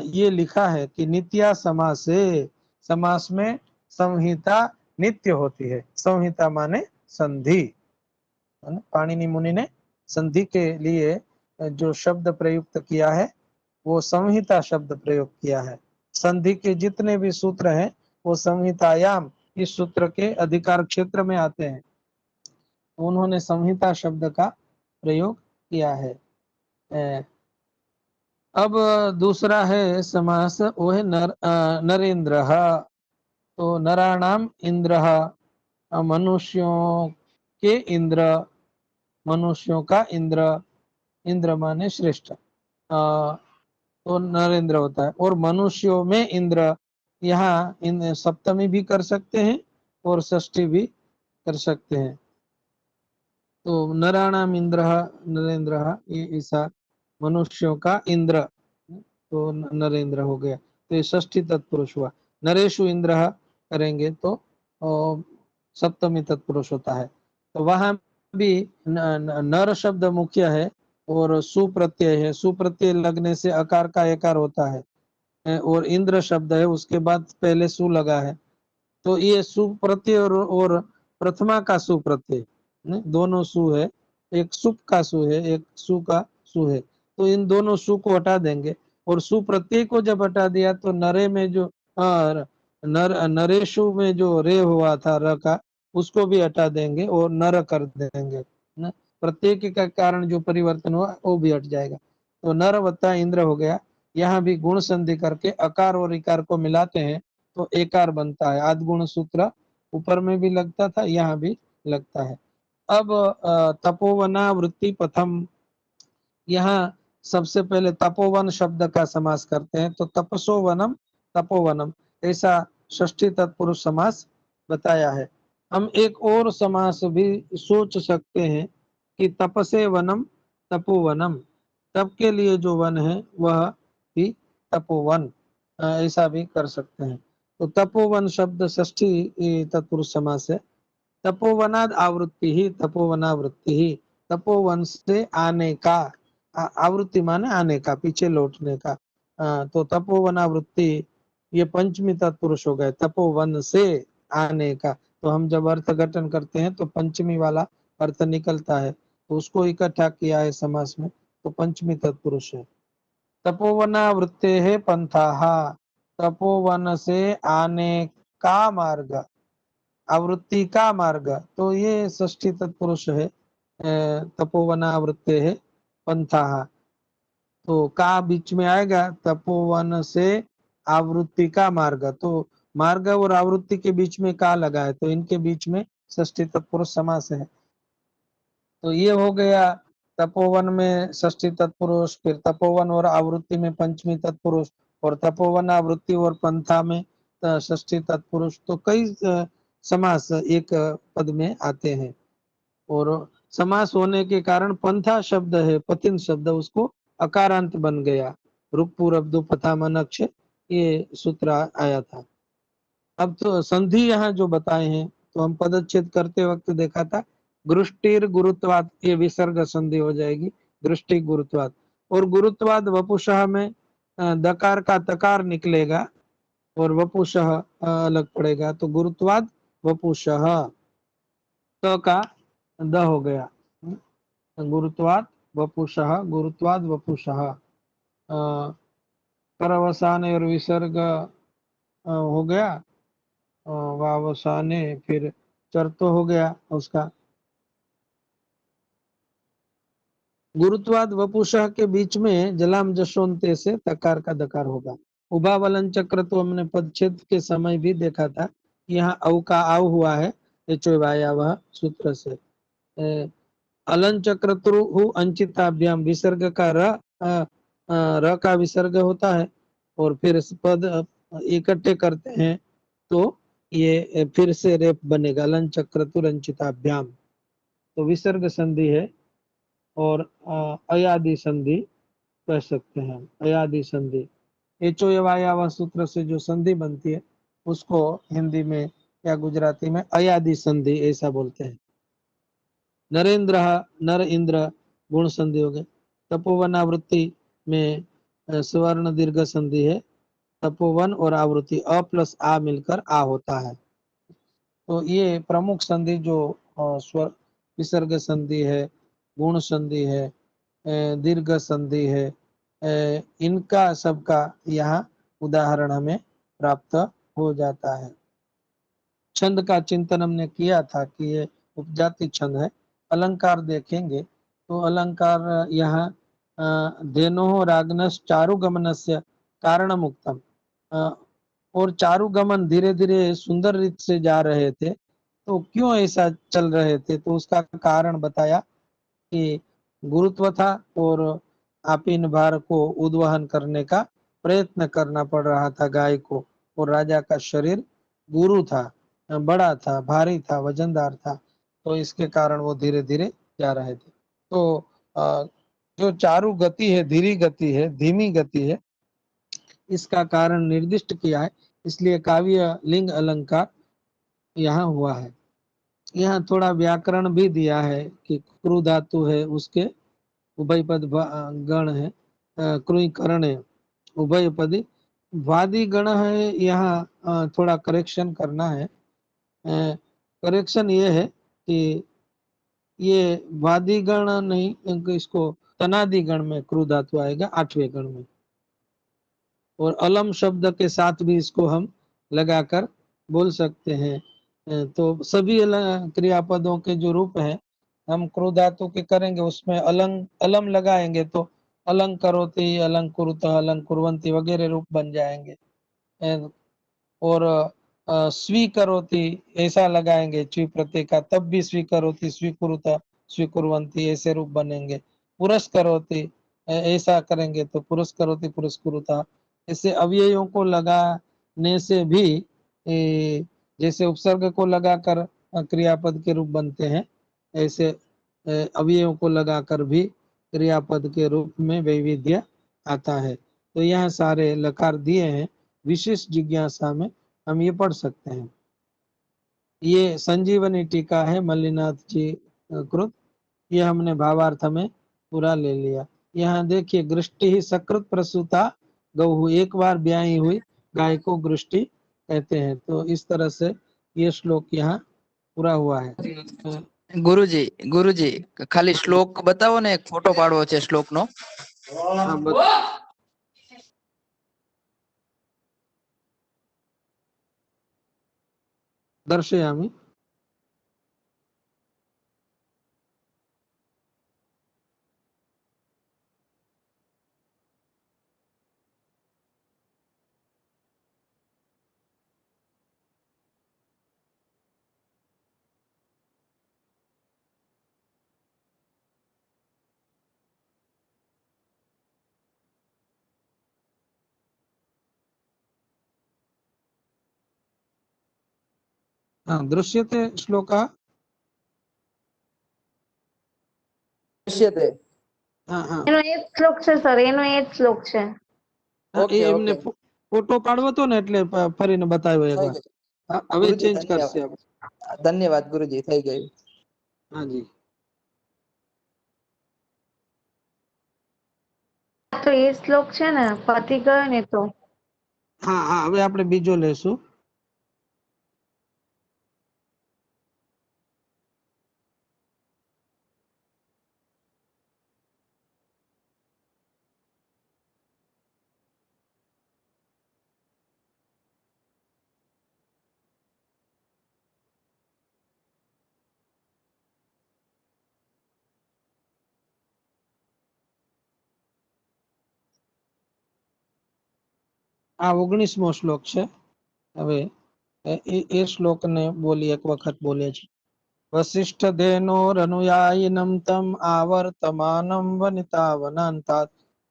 ये लिखा है कि नित्या समासे, समास में संहिता नित्य होती है। संहिता माने संधि, पाणिनि मुनि ने संधि के लिए जो शब्द प्रयुक्त किया है वो संहिता शब्द प्रयोग किया है। संधि के जितने भी सूत्र हैं वो संहितायाम, इस सूत्र के अधिकार क्षेत्र में आते हैं। उन्होंने संहिता शब्द का प्रयोग किया है। अब दूसरा है समास, वो है नरेंद्र। तो नराणाम इंद्र, मनुष्यों के इंद्र, मनुष्यों का इंद्र, इंद्र माने श्रेष्ठ, तो नरेंद्र होता है। और मनुष्यों में इंद्र, यहाँ इन सप्तमी भी कर सकते हैं और षष्ठी भी कर सकते हैं। तो नराणाम इंद्र नरेंद्र, ये ऐसा मनुष्यों का इंद्र, तो नरेंद्र हो गया, तो ये षष्ठी तत्पुरुष हुआ। नरेशु इंद्र करेंगे तो सप्तमी तत्पुरुष होता है। तो वहां भी नर शब्द मुख्य है और सुप्रत्यय है, सुप्रत्यय लगने से अकार का एकार होता है, और इंद्र शब्द है उसके बाद पहले सु लगा है, तो ये सुप्रत्यय और प्रथमा का सुप्रत्यय, दोनों सु है, एक सुप का सु है, एक सु का सु है, तो इन दोनों सु को हटा देंगे। और सुप्रत्यय को जब हटा दिया तो नरे में जो नरेशु में जो रे हुआ था र का, उसको भी हटा देंगे और नर कर देंगे, न प्रत्यय के कारण जो परिवर्तन हुआ वो भी हट जाएगा। तो नर वत्ता इंद्र हो गया। यहाँ भी गुण संधि करके अकार और इकार को मिलाते हैं तो एकार बनता है। आद्गुण सूत्र ऊपर में भी लगता था, यहाँ भी लगता है। अब तपोवना वृत्ति प्रथम, यहाँ सबसे पहले तपोवन शब्द का समास करते हैं, तो तपसो वनम तपोवनम, ऐसा षष्ठी तत्पुरुष समास बताया है। हम एक और समास भी सोच सकते हैं कि तपसे वनम तपोवनम, तप के लिए जो वन है वह भी तपोवन, ऐसा भी कर सकते हैं। तो तपोवन शब्द षष्ठी तत्पुरुष समास है। तपोवनाद आवृत्ति ही, तपोवनावृत्ति ही, तपोवन से आने का, आवृत्ति माने आने का, पीछे लौटने का, तो तपोवनावृत्ति ये पंचमी तत्पुरुष हो गए, तपोवन से आने का। तो हम जब अर्थ घटन करते हैं तो पंचमी वाला अर्थ निकलता है, तो उसको इकट्ठा किया है समास में, तो पंचमी तत्पुरुष है। तपोवनावृत्ते है पंथाहा, तपोवन से आने का मार्ग, आवृत्ति का मार्ग, तो ये षष्ठी तत्पुरुष है। तपोवना आवृत्ति है पंथा, तो का बीच में आएगा, तपोवन से आवृत्ति का मार्ग, तो मार्ग और आवृत्ति के बीच में का लगा है, तो इनके बीच में षष्ठी तत्पुरुष समास है। तो ये हो गया तपोवन में षष्ठी तत्पुरुष, फिर तपोवन और आवृत्ति में पंचमी तत्पुरुष, और तपोवन आवृत्ति और पंथा में षष्ठी तत्पुरुष। तो कई समास एक पद में आते हैं, और समास होने के कारण पंथा शब्द है, पतिन शब्द, उसको अकारांत बन गया। रुक पूरब दो पथा मनक्ष, ये सूत्र आया था। अब तो संधि यहाँ जो बताए हैं, तो हम पदच्छेद करते वक्त देखा था, गृष्टिर गुरुत्वाद, ये विसर्ग संधि हो जाएगी, दृष्टि गुरुत्वाद। और गुरुत्वाद वपुषः में दकार का तकार निकलेगा और वपुषः अलग पड़ेगा, तो गुरुत्वाद वपुषः, त का द हो गया, गुरुत्वाद वपुषः, गुरुत्वाद वपुषः। परवसाने और विसर्ग हो गया, वावसाने, फिर चर तो हो गया उसका। गुरुत्वाद वपुषः के बीच में जलाम जशोन्ते से तकार का दकार होगा। उभावलन चक्र तो हमने पदच्छेद के समय भी देखा था, यहाँ औ का आव हुआ है एचोवाया वह सूत्र से। अलन चक्र तो अंचिताभ्याम, विसर्ग का र का विसर्ग होता है, और फिर पद इकट्ठे करते हैं तो ये फिर से रेप बनेगा, अलन चक्र तुरंचिताभ्याम, तो विसर्ग संधि है। और अयादि संधि कह सकते हैं, अयादि संधि, एचो यवायावा सूत्र से जो संधि बनती है उसको हिंदी में या गुजराती में अयादि संधि ऐसा बोलते हैं। नरेंद्र, नर इंद्र, गुण संधि हो गए। तपोवन आवृत्ति में स्वर्ण दीर्घ संधि है, तपोवन और आवृत्ति अ प्लस आ मिलकर आ होता है। तो ये प्रमुख संधि जो स्वर विसर्ग संधि है, गुण संधि है, दीर्घ संधि है, इनका सबका यहाँ उदाहरण हमें प्राप्त हो जाता है। छंद का चिंतन हमने किया था कि ये उपजाति छंद है। अलंकार देखेंगे तो अलंकार यहाँ धेनो रागनस चारुगमनस्य कारणमुक्तम, और चारुगमन धीरे धीरे सुंदर रीत से जा रहे थे, तो क्यों ऐसा चल रहे थे, तो उसका कारण बताया कि गुरुत्व था और आपिन भार को उद्वहन करने का प्रयत्न करना पड़ रहा था गाय को, और राजा का शरीर गुरु था, बड़ा था, भारी था, वजनदार था, तो इसके कारण वो धीरे धीरे जा रहे थे। तो जो चारु गति है, धीरी गति है, धीमी गति है, इसका कारण निर्दिष्ट किया है, इसलिए काव्य लिंग अलंकार यहाँ हुआ है। यहाँ थोड़ा व्याकरण भी दिया है कि क्रू धातु है, उसके उभय पद गण है, क्रुई करण है, उभय पदी वादी गण है। यहाँ थोड़ा करेक्शन करना है। करेक्शन ये है कि ये वादी गण नहीं, इसको तनादि गण में क्रू धातु आएगा, 8वें गण में, और अलम शब्द के साथ भी इसको हम लगाकर बोल सकते हैं। तो सभी क्रियापदों के जो रूप हैं हम क्रू धातु के करेंगे, उसमें अलंग अलम लगाएंगे तो अलंग करोति, अलंग कुरुतः, अलंग कुर्वन्ति वगैरह रूप बन जाएंगे। और स्वीकरोति ऐसा लगाएंगे ची प्रत्यय का, तब भी स्वीकरोति, स्वीकुरुतः, स्वीकुर्वन्ति ऐसे रूप बनेंगे। पुरस्करोति ऐसा करेंगे तो पुरस्करोति, पुरस्कुरुतः, ऐसे अव्ययों को लगाने से भी जैसे उपसर्ग को लगाकर क्रियापद के रूप बनते हैं, ऐसे अव्ययों को लगाकर भी क्रियापद के रूप में वैविध्य आता है। तो यहाँ सारे लकार दिए हैं, विशेष जिज्ञासा में हम ये पढ़ सकते हैं। ये संजीवनी टीका है मल्लिनाथ जी कृत, ये हमने भावार्थ में पूरा ले लिया। यहाँ देखिए, गृष्टि ही सकृत प्रसूता गौ, एक बार ब्याही हुई गाय को गृष्टि कहते हैं। तो इस तरह से ये श्लोक यहाँ पूरा हुआ है। गुरुजी खाली श्लोक बताओ ने, एक फोटो पाड़વો છે શ્લોક નો। दर्शयामि। हाँ, दृश्यते श्लोकः। દૃશ્યતે. हाँ हाँ એનો એ જ શ્લોક છે સર, એનો એ જ શ્લોક છે. હા, ઓકે, એ એમને ઓકે. ફોટો પાડવો હતો ને એટલે ફરીને બતાવ્યો થઈ એકવાર. ગયું. હા, હવે ગુરુજી ચેન્જ કરશે ધન્યવાદ. આપણે। ધન્યવાદ ગુરુજી, થઈ ગયું. હા જી। તો એ શ્લોક છે ને, પતી ગયો ને તો. હા હા, હવે આપણે બીજો લેશું। આ 19મો શ્લોક છે। હવે એ શ્લોકને બોલી એક વખત બોલે છે। વસિષ્ઠ ધેનોરનુયાયિનમ તમ આવર્તમાનમ વનિતાવનાંતાत्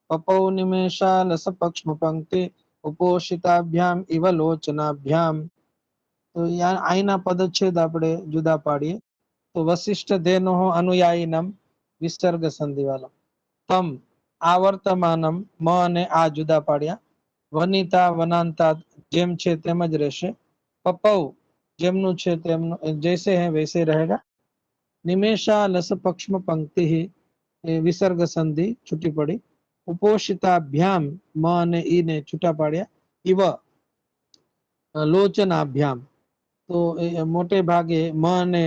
પપૌ નિમેષાલસ પક્ષ્મ પંક્તિ ઉપોષિતાભ્યામ ઇવ લોચનાભ્યામ। તો અહીંના પદચ્છેદ આપણે જુદા પાડીએ તો વસિષ્ઠ ધેનો અનુયાયિનમ વિસર્ગ સંધિ વાળો, તમ આવર્તમાનમ મ અને આ જુદા પાડ્યા, વનિતા વનાંતા જેમ છે તેમ જ રહેશે, પપૌ જેમનું છે તેમનું જૈસે હે વૈસે रहेगा, નિમેષા લસ પક્ષ્મ પંક્તિ વિસર્ગ સંધિ છૂટી પડી, ઉપોષિતાભ્યામ મ અને ઈ ને છૂટા પાડ્યા, ઇવ લોચનાભ્યામ તો मोटे भागे म ने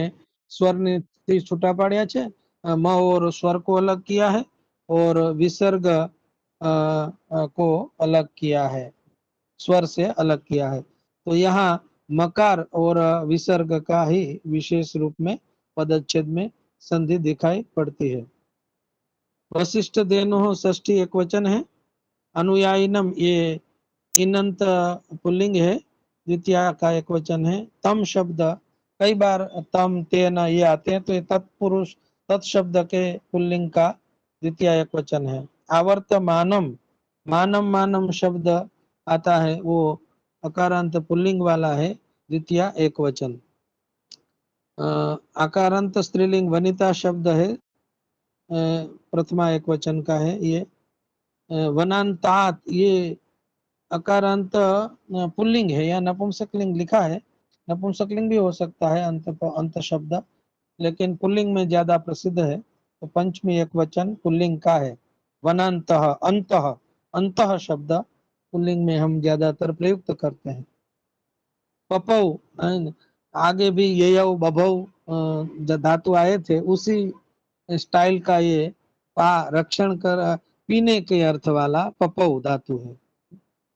स्वर ने छूटा पाड़िया छे, म और स्वर को अलग किया है और विसर्ग को अलग किया है, स्वर से अलग किया है। तो यहाँ मकार और विसर्ग का ही विशेष रूप में पदच्छेद में संधि दिखाई पड़ती है। वशिष्ठ देनो षष्ठी एक वचन है, अनुयायिनम ये इनंत पुल्लिंग है, द्वितीय का एक वचन है। तम शब्द कई बार तम तेन ये आते हैं तो ये तत्पुरुष तत्शब्द के पुल्लिंग का द्वितीय एक वचन है। आवर्तमानम मानम मानम शब्द आता है वो अकारांत पुल्लिंग वाला है, द्वितीय एक वचन। आकारांत स्त्रीलिंग वनिता शब्द है, प्रथमा एक वचन का है ये। वनांतात ये अकारांत पुल्लिंग है या नपुंसकलिंग लिखा है, नपुंसकलिंग भी हो सकता है अंत शब्द, लेकिन पुल्लिंग में ज्यादा प्रसिद्ध है तो पंचमी एक वचन पुल्लिंग का है। वनांतः अंतः, अंतः शब्द पुल्लिंग में हम ज्यादातर प्रयुक्त करते हैं। पपौ आगे भी ये बभौ धातु आए थे उसी स्टाइल का ये पा रक्षण कर पीने के अर्थ वाला पपौ धातु है।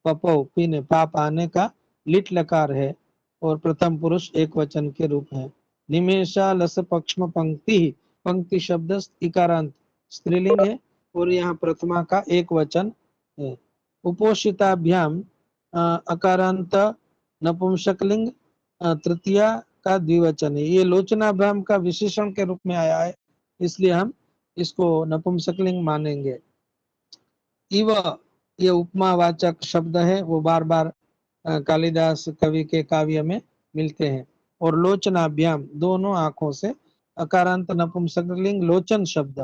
पपौ पीने, पाप आने का लिट लकार है और प्रथम पुरुष एक वचन के रूप है। निमेषा लस पक्ष्म पंक्ति, पंक्ति शब्द इकारांत स्त्रीलिंग है और यहाँ प्रथमा का एक वचन है। उपोषिताभ्याम अकारांत नपुंसकलिंग, तृतीया का द्विवचन है। ये लोचनाभ्याम का विशेषण के रूप में आया है, इसलिए हम इसको नपुंसकलिंग मानेंगे। इव ये उपमावाचक शब्द है, वो बार बार कालिदास कवि के काव्य में मिलते हैं। और लोचनाभ्याम दोनों आंखों से, अकारांत नपुंसकलिंग लोचन शब्द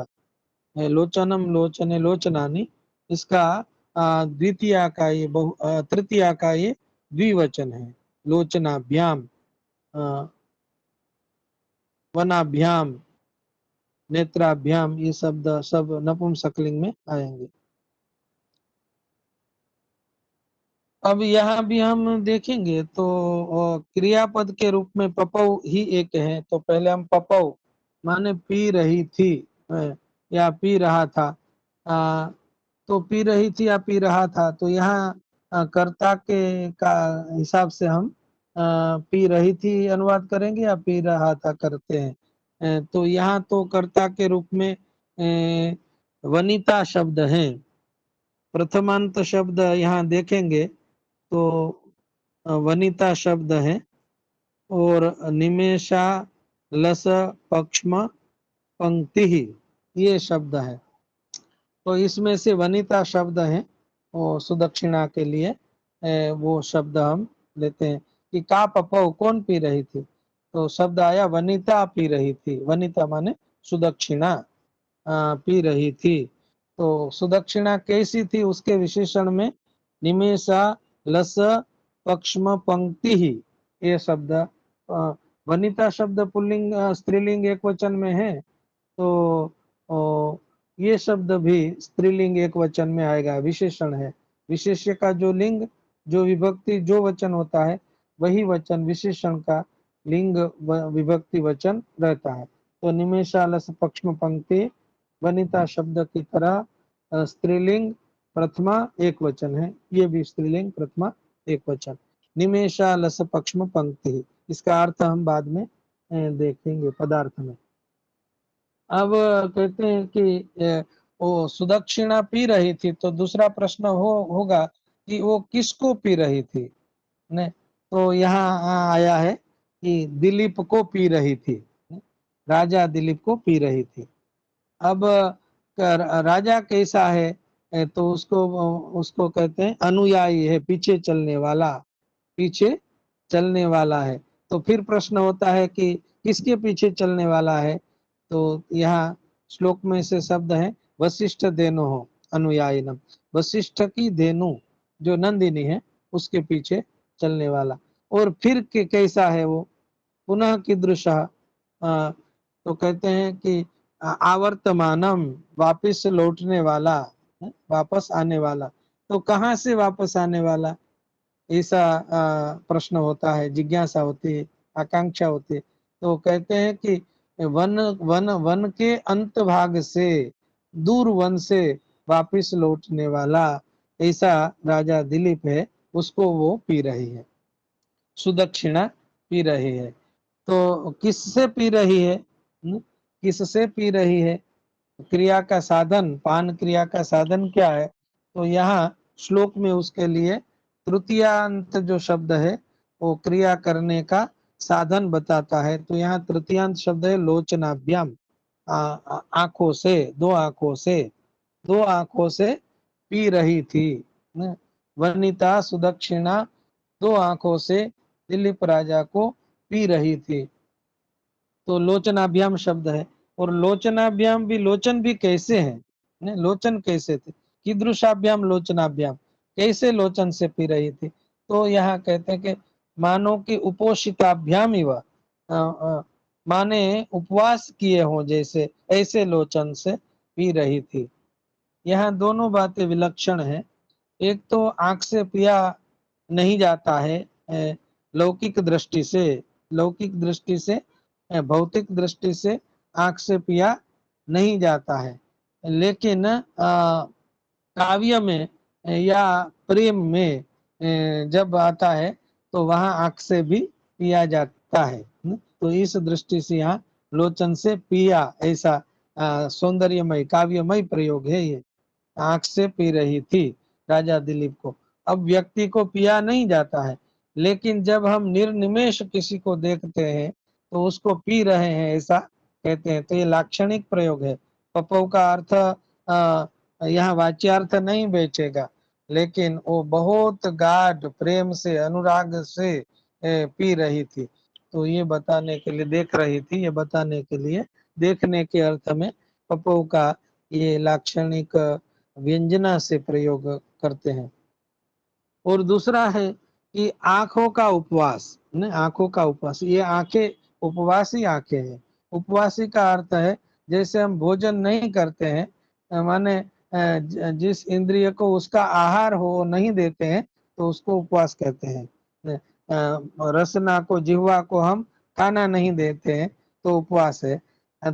है, लोचनम लोचने लोचनानी, इसका द्वितीय का ये तृतीया का ये द्विवचन है। लोचनाभ्याम, वनाभ्याम, नेत्राभ्याम, ये शब्द सब नपुंसकलिंग में आएंगे। अब यहाँ भी हम देखेंगे तो क्रियापद के रूप में पपौ ही एक है, तो पहले हम पपौ माने पी रही थी या पी रहा था, तो पी रही थी या पी रहा था, तो यहाँ कर्ता के का हिसाब से हम पी रही थी अनुवाद करेंगे या पी रहा था करते हैं। तो यहाँ तो कर्ता के रूप में वनिता शब्द है। प्रथमांत शब्द यहाँ देखेंगे तो वनिता शब्द है और निमेषा लस पक्ष्म पंक्ति ही ये शब्द है। तो इसमें से वनिता शब्द है वो सुदक्षिणा के लिए वो शब्द हम लेते हैं कि का पपौ कौन पी रही थी। तो शब्द आया वनिता पी रही थी। वनिता माने सुदक्षिणा पी रही थी। तो सुदक्षिणा कैसी थी उसके विशेषण में निमेषा लस पक्ष्म पंक्ति ही ये शब्द वनिता शब्द पुल्लिंग स्त्रीलिंग एक वचन में है तो ये शब्द भी स्त्रीलिंग एक वचन में आएगा। विशेषण है। विशेष्य का जो लिंग जो विभक्ति जो वचन होता है वही वचन विशेषण का लिंग विभक्ति वचन रहता है। तो निमेषालस पक्ष्म पंक्ति वनिता शब्द की तरह स्त्रीलिंग प्रथमा एक वचन है। ये भी स्त्रीलिंग प्रथमा एक वचन। निमेषालस पक्ष्म पंक्ति इसका अर्थ हम बाद में देखेंगे पदार्थ में। अब कहते हैं कि वो सुदक्षिणा पी रही थी तो दूसरा प्रश्न होगा कि वो किसको पी रही थी ने। तो यहाँ आया है कि दिलीप को पी रही थी। राजा दिलीप को पी रही थी। अब राजा कैसा है तो उसको कहते हैं अनुयायी है पीछे चलने वाला। पीछे चलने वाला है। तो फिर प्रश्न होता है कि किसके पीछे चलने वाला है। तो यहाँ श्लोक में से शब्द है वशिष्ठ धेनु हो अनुयायिनम। वशिष्ठ की धेनु जो नंदिनी है उसके पीछे चलने वाला। और फिर के कैसा है वो पुनः कीदृशः तो कहते हैं कि आवर्तमानम वापस लौटने वाला वापस आने वाला। तो कहाँ से वापस आने वाला ऐसा प्रश्न होता है जिज्ञासा होती है आकांक्षा होती है। तो कहते हैं कि वन वन वन के अंत भाग से दूर वन से वापस लौटने वाला ऐसा राजा दिलीप है उसको वो पी रही है सुदक्षिणा पी रही है। तो किससे पी रही है किससे पी रही है। क्रिया का साधन पान क्रिया का साधन क्या है। तो यहाँ श्लोक में उसके लिए तृतीयांत जो शब्द है वो क्रिया करने का साधन बताता है। तो यहाँ तृतीयांत शब्द है लोचनाभ्याम आंखों से दो आंखों से पी रही थी। वनिता सुदक्षिणा दो आंखों से दिलीप राजा को पी रही थी। तो लोचनाभ्याम शब्द है। और लोचनाभ्याम भी लोचन भी कैसे है लोचन कैसे थे कीदृशाभ्याम लोचनाभ्याम कैसे लोचन से पी रही थी। तो यहाँ कहते हैं कि मानो कि उपोषिताभ्याम ही माने उपवास किए हो जैसे ऐसे लोचन से पी रही थी। यहाँ दोनों बातें विलक्षण है। एक तो आंख से पिया नहीं जाता है लौकिक दृष्टि से भौतिक दृष्टि से आंख से पिया नहीं जाता है। लेकिन काव्य में या प्रेम में जब आता है तो वहां आंख से भी पिया जाता है। तो इस दृष्टि से यहाँ लोचन से पिया ऐसा सौंदर्यमय काव्यमय प्रयोग है। ये आंख से पी रही थी राजा दिलीप को। अब व्यक्ति को पिया नहीं जाता है लेकिन जब हम निर्निमेष किसी को देखते हैं तो उसको पी रहे हैं ऐसा कहते हैं। तो ये लाक्षणिक प्रयोग है। पपौ का अर्थ यहाँ वाच्यार्थ नहीं बेचेगा लेकिन वो बहुत गाढ़ प्रेम से अनुराग से पी रही थी। तो ये बताने के लिए देख रही थी ये बताने के लिए देखने के अर्थ में पपौ का ये लाक्षणिक व्यंजना से प्रयोग करते हैं। और दूसरा है कि आंखों का उपवास आंखों का उपवास ये आंखें उपवासी आंखें हैं। उपवासी का अर्थ है जैसे हम भोजन नहीं करते हैं माने जिस इंद्रिय को उसका आहार हो नहीं देते हैं तो उसको उपवास कहते हैं। रसना को जिह्वा को हम खाना नहीं देते हैं तो उपवास है।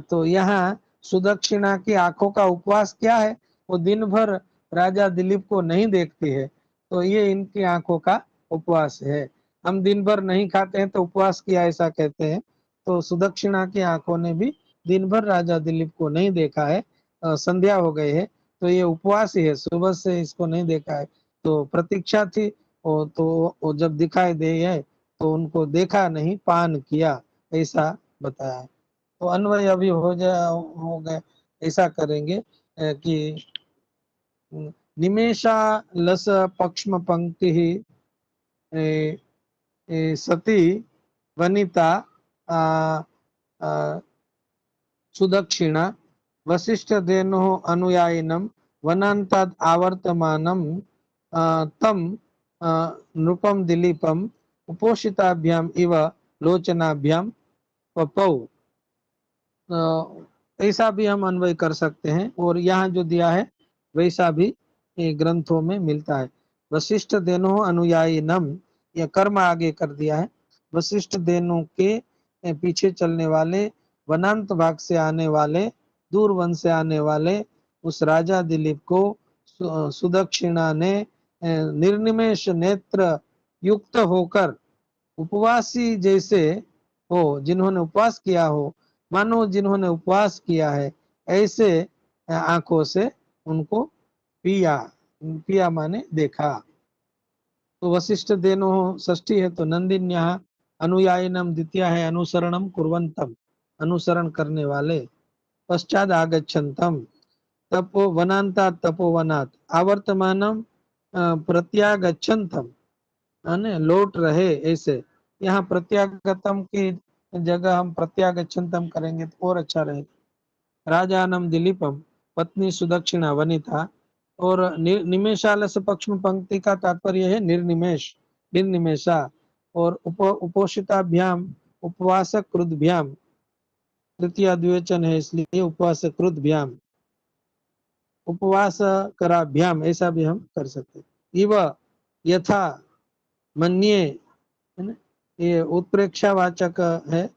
तो यहाँ सुदक्षिणा की आंखों का उपवास क्या है वो दिन भर राजा दिलीप को नहीं देखती है तो ये इनकी आंखों का उपवास है। हम दिन भर नहीं खाते हैं तो उपवास किया ऐसा कहते हैं। तो सुदक्षिणा की आंखों ने भी दिन भर राजा दिलीप को नहीं देखा है, संध्या हो गई है तो ये उपवास ही है, सुबह से इसको नहीं देखा है। तो प्रतीक्षा थी, तो वो जब दिखाई दे है तो उनको देखा नहीं, पान किया, ऐसा बताया है। तो अन्वय अभी हो गए, ऐसा करेंगे कि निमेषा लस पक्ष्म पंक्ति सती वनिता आ, आ, सुदक्षिणा वशिष्ठ धेनो अनुयायिनम वनांताद आवर्तमानम तम नृपम दिलीपम उपोषिताभ्याम इव लोचनाभ्याम पपौ। ऐसा भी हम अन्वय कर सकते हैं और यहाँ जो दिया है वैसा भी ग्रंथों में मिलता है। वशिष्ठ देनो अनुयायी नम, यह कर्म आगे कर दिया है। वशिष्ठ देनों के पीछे चलने वाले, वनांत भाग से आने वाले, दूर वन से आने वाले उस राजा दिलीप को सुदक्षिणा ने निर्निमेष नेत्र युक्त होकर, उपवासी जैसे हो, जिन्होंने उपवास किया हो, मानो जिन्होंने उपवास किया है ऐसे आंखों से उनको पिया, पिया माने देखा। तो वशिष्ठ देनो षष्ठी है तो नंदिन्या अनुयायिनम द्वितीय है अनुसरणम कुर्वंतम, अनुसरण करने वाले। पश्चात आगच्छन्तम तपो वनांता तपोवनात् आवर्तमानम प्रत्यागच्छन्तम, लौट रहे ऐसे। यहाँ प्रत्यागतम की जगह हम प्रत्यागच्छन्तम करेंगे तो और अच्छा रहेगा। राजानम दिलीपम, पत्नी सुदक्षिणा वनिता। और निमेषालस पक्ष में पंक्ति का तात्पर्य है निर्निमेष, निर्निमेषा। और उपोषिताभ्याम उपवासक क्रुद्धभ्याम, तृतीय द्विवचन है इसलिए उपवासक क्रुद्धभ्याम, उपवास कराभ्याम, ऐसा भी हम कर सकते हैं। इव यथा मन्ये, है ना, ये उत्प्रेक्षावाचक है,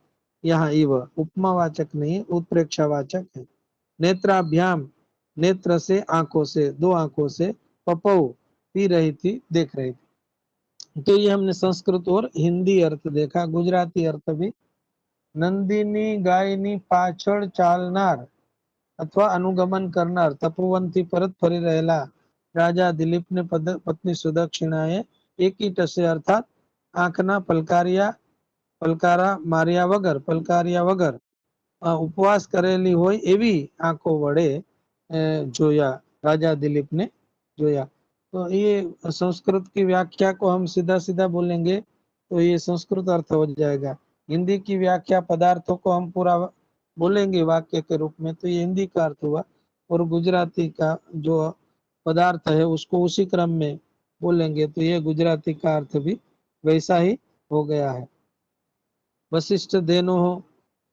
यहाँ इव उपमावाचक नहीं, उत्प्रेक्षावाचक है। नेत्राभ्याम, नेत्र से आंखों से, दो आंखों से, पपौ पी रही थी, देख रही थी। तो ये हमने संस्कृत और हिंदी अर्थ देखा। गुजराती अर्थ भी, नंदिनी गायनी पाछड़ चालनार अथवा अनुगमन करनार तपोवनથી પરત ફરી રહેલા રાજા દિલીપને પત્ની સુદક્ષિણાએ એકી ટસે અર્થાત આંખના પલકારા માર્યા વગર ઉપવાસ કરેલી હોય એવી આંખો વડે જોયા, राजा दिलीप ने जोया। तो ये संस्कृत की व्याख्या को हम सीधा सीधा बोलेंगे तो ये संस्कृत अर्थ हो जाएगा। हिंदी की व्याख्या पदार्थों को हम पूरा बोलेंगे वाक्य के रूप में तो ये हिंदी का अर्थ हुआ, और गुजराती का जो पदार्थ है उसको उसी क्रम में बोलेंगे तो ये गुजराती का अर्थ भी वैसा ही हो गया है। वशिष्ठ देनो,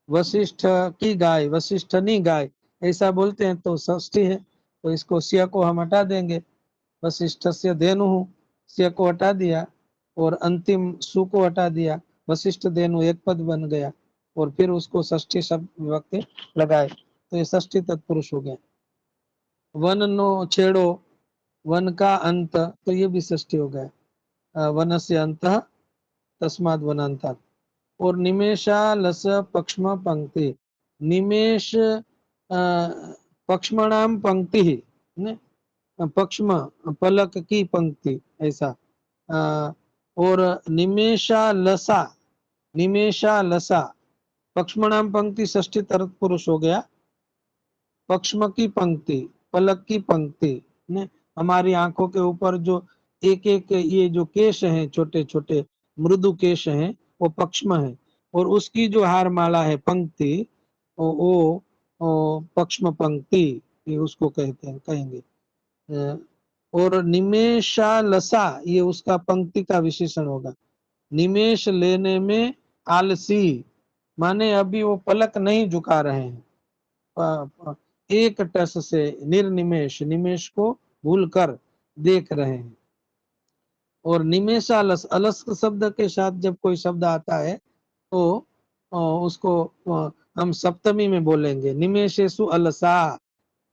वशिष्ठ की गाय, वशिष्ठनी गाय, ऐसा बोलते हैं तो षष्ठी है तो इसको सिया को हम हटा देंगे। वशिष्ठ से धेनु, सिया को हटा दिया और अंतिम सु को हटा दिया, वशिष्ठ धेनु एक पद बन गया और फिर उसको षष्ठी शब्द विभक्ति लगाए तो ये षष्ठी तत्पुरुष हो गया। वन नो छेड़ो, वन का अंत, तो ये भी षष्ठी हो गया। वन से अंत तस्माद वनांतात। और निमेषा लस पक्ष्म पंक्ति, निमेष पक्ष्मणाम पंक्ति, पक्ष्म पलक की पंक्ति ऐसा। और निमेषा लसा पक्ष्मणाम पंक्ति षष्ठी तत्पुरुष हो गया। पक्ष्म की पंक्ति, पलक की पंक्ति ने, हमारी आंखों के ऊपर जो एक एक ये जो केश हैं, छोटे छोटे मृदु केश हैं, वो पक्ष्म है। और उसकी जो हार माला है पंक्ति, वो पक्ष्म पंक्ति, ये उसको कहते हैं, कहेंगे। और निमेषा लसा, ये उसका पंक्ति का विशेषण होगा। निमेष लेने में आलसी, माने अभी वो पलक नहीं झुका रहे हैं, एक टस से निर्निमेष, निमेष को भूलकर देख रहे हैं। और निमेषालस, अलस शब्द के साथ जब कोई शब्द आता है तो उसको हम सप्तमी में बोलेंगे, निमेषेषु अलसा,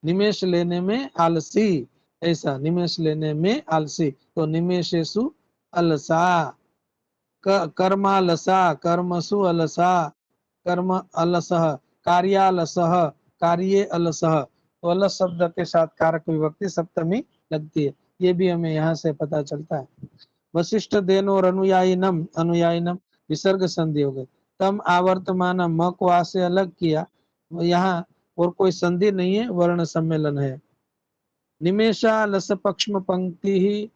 निमेष लेने में आलसी, ऐसा, निमेष लेने में आलसी, तो निमेषेषु अलसा। कर्मालसा कर्मसु अलसा कर्म अलसः कार्यालसः कार्ये अलसः। तो अलस शब्द के साथ कारक विभक्ति सप्तमी लगती है, ये भी हमें यहाँ से पता चलता है। वशिष्ठ देन और अनुयायिनम, अनुयायिनम विसर्ग संधि हो गई। तम आवर्तमान म को आ से अलग किया, यहाँ और कोई संधि नहीं है, वर्ण सम्मेलन है। निमेषा लस पक्ष्म पंक्ति ही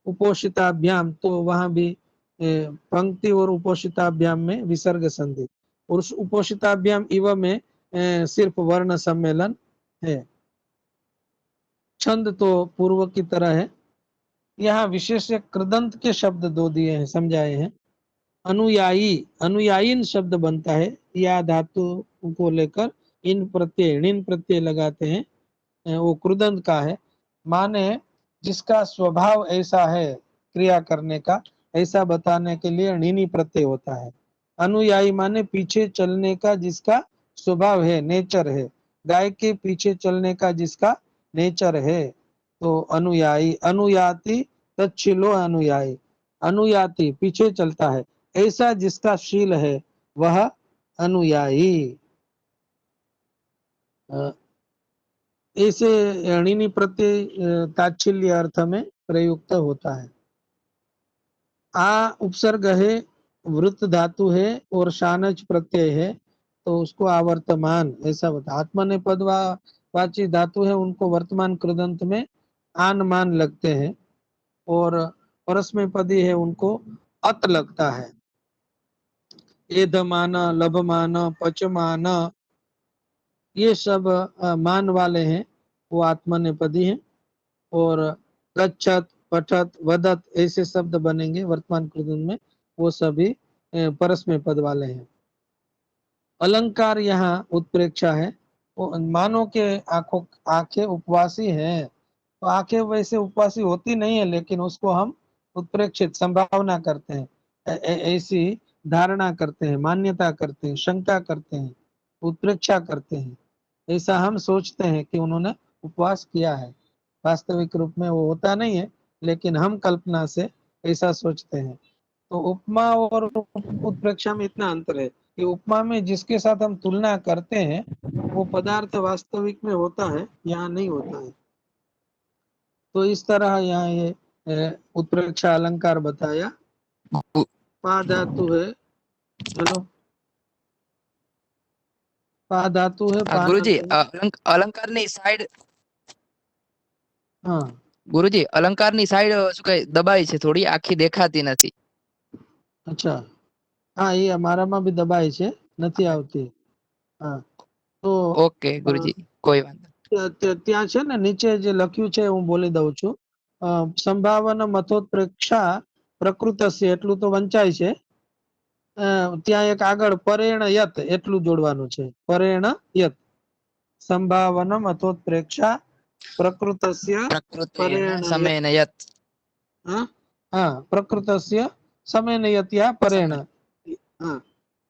उपोषिताभ्याम, तो वहां भी पंक्ति और उपोषिताभ्याम में विसर्ग संधि, और उस उपोषिताभ्याम इव में सिर्फ वर्ण सम्मेलन है। छंद तो पूर्व की तरह है। यहाँ विशेष कृदंत के शब्द दो दिए हैं, समझाए हैं। अनुयायी, अनुयायीन शब्द बनता है, या धातु को लेकर इन प्रत्यय ऋण प्रत्यय लगाते हैं, वो कृदंत का है। माने जिसका स्वभाव ऐसा है क्रिया करने का, ऐसा बताने के लिए ऋणी प्रत्यय होता है। अनुयायी माने पीछे चलने का जिसका स्वभाव है, नेचर है। गाय के पीछे चलने का जिसका नेचर है, तो अनुयायी। अनुयाति तच्छिलो अनुयायी, अनुयाति पीछे चलता है, ऐसा जिसका शील है वह अनुयायी। ऐसे ऋणी प्रत्यय ताच्छिल्य अर्थ में प्रयुक्त होता है। आ उपसर्ग है, वृत्त धातु है और शानच प्रत्यय है, तो उसको आवर्तमान ऐसा बता। आत्मनेपद वाची धातु है, उनको वर्तमान कृदंत में आन मान लगते हैं, और परस्मैपदी है उनको अत लगता है। एधमान, लभमान, पचमान, ये सब मान वाले हैं, वो आत्मनेपदी हैं। और गच्छत, पठत, वदत ऐसे शब्द बनेंगे वर्तमान कृदंत में, वो सभी परस्मै पद वाले हैं। अलंकार यहाँ उत्प्रेक्षा है। वो मानो के आंखों आंखें उपवासी हैं, तो आंखें वैसे उपवासी होती नहीं है, लेकिन उसको हम उत्प्रेक्षित संभावना करते हैं, ऐसी धारणा करते हैं, मान्यता करते हैं, शंका करते हैं, उत्प्रेक्षा करते हैं। ऐसा हम सोचते हैं कि उन्होंने उपवास किया है, वास्तविक रूप में वो होता नहीं है, लेकिन हम कल्पना से ऐसा सोचते हैं। तो उपमा और उत्प्रेक्षा में इतना अंतर है कि उपमा में जिसके साथ हम तुलना करते हैं वो पदार्थ वास्तविक में होता है, यहाँ नहीं होता है। तो इस तरह यहाँ ये उत्प्रेक्षा अलंकार बताया। पा धातु है, चलो पा धातु है, पा गुरुजी धातु है। અલંકારની સાઈડ, हाँ ગુરુજી અલંકારની સાઈડ શું કઈ દબાઈ છે થોડી, આખી દેખાતી નથી. अच्छा, हाँ ये हमारा में भी दबाई છે, નથી આવતી। हाँ तो ઓકે ગુરુજી, કોઈ વાંધો. ત્યાં છે ને નીચે જે લખ્યું છે હું બોલી દઉં છું। સંભાવના મથોત્પ્રેક્ષા પ્રકૃતસ્ય એટલું તો વંચાય છે। ત્યાં એક આગળ પરેણ યત એટલું જોડવાનું છે, પરેણ યત। સંભાવના મથોત્પ્રેક્ષા પ્રકૃતસ્ય પ્રકૃતેન પરેણ યત। સમયેન યત. हाँ हाँ, प्रकृतस्य समेन यत या परेण। हाँ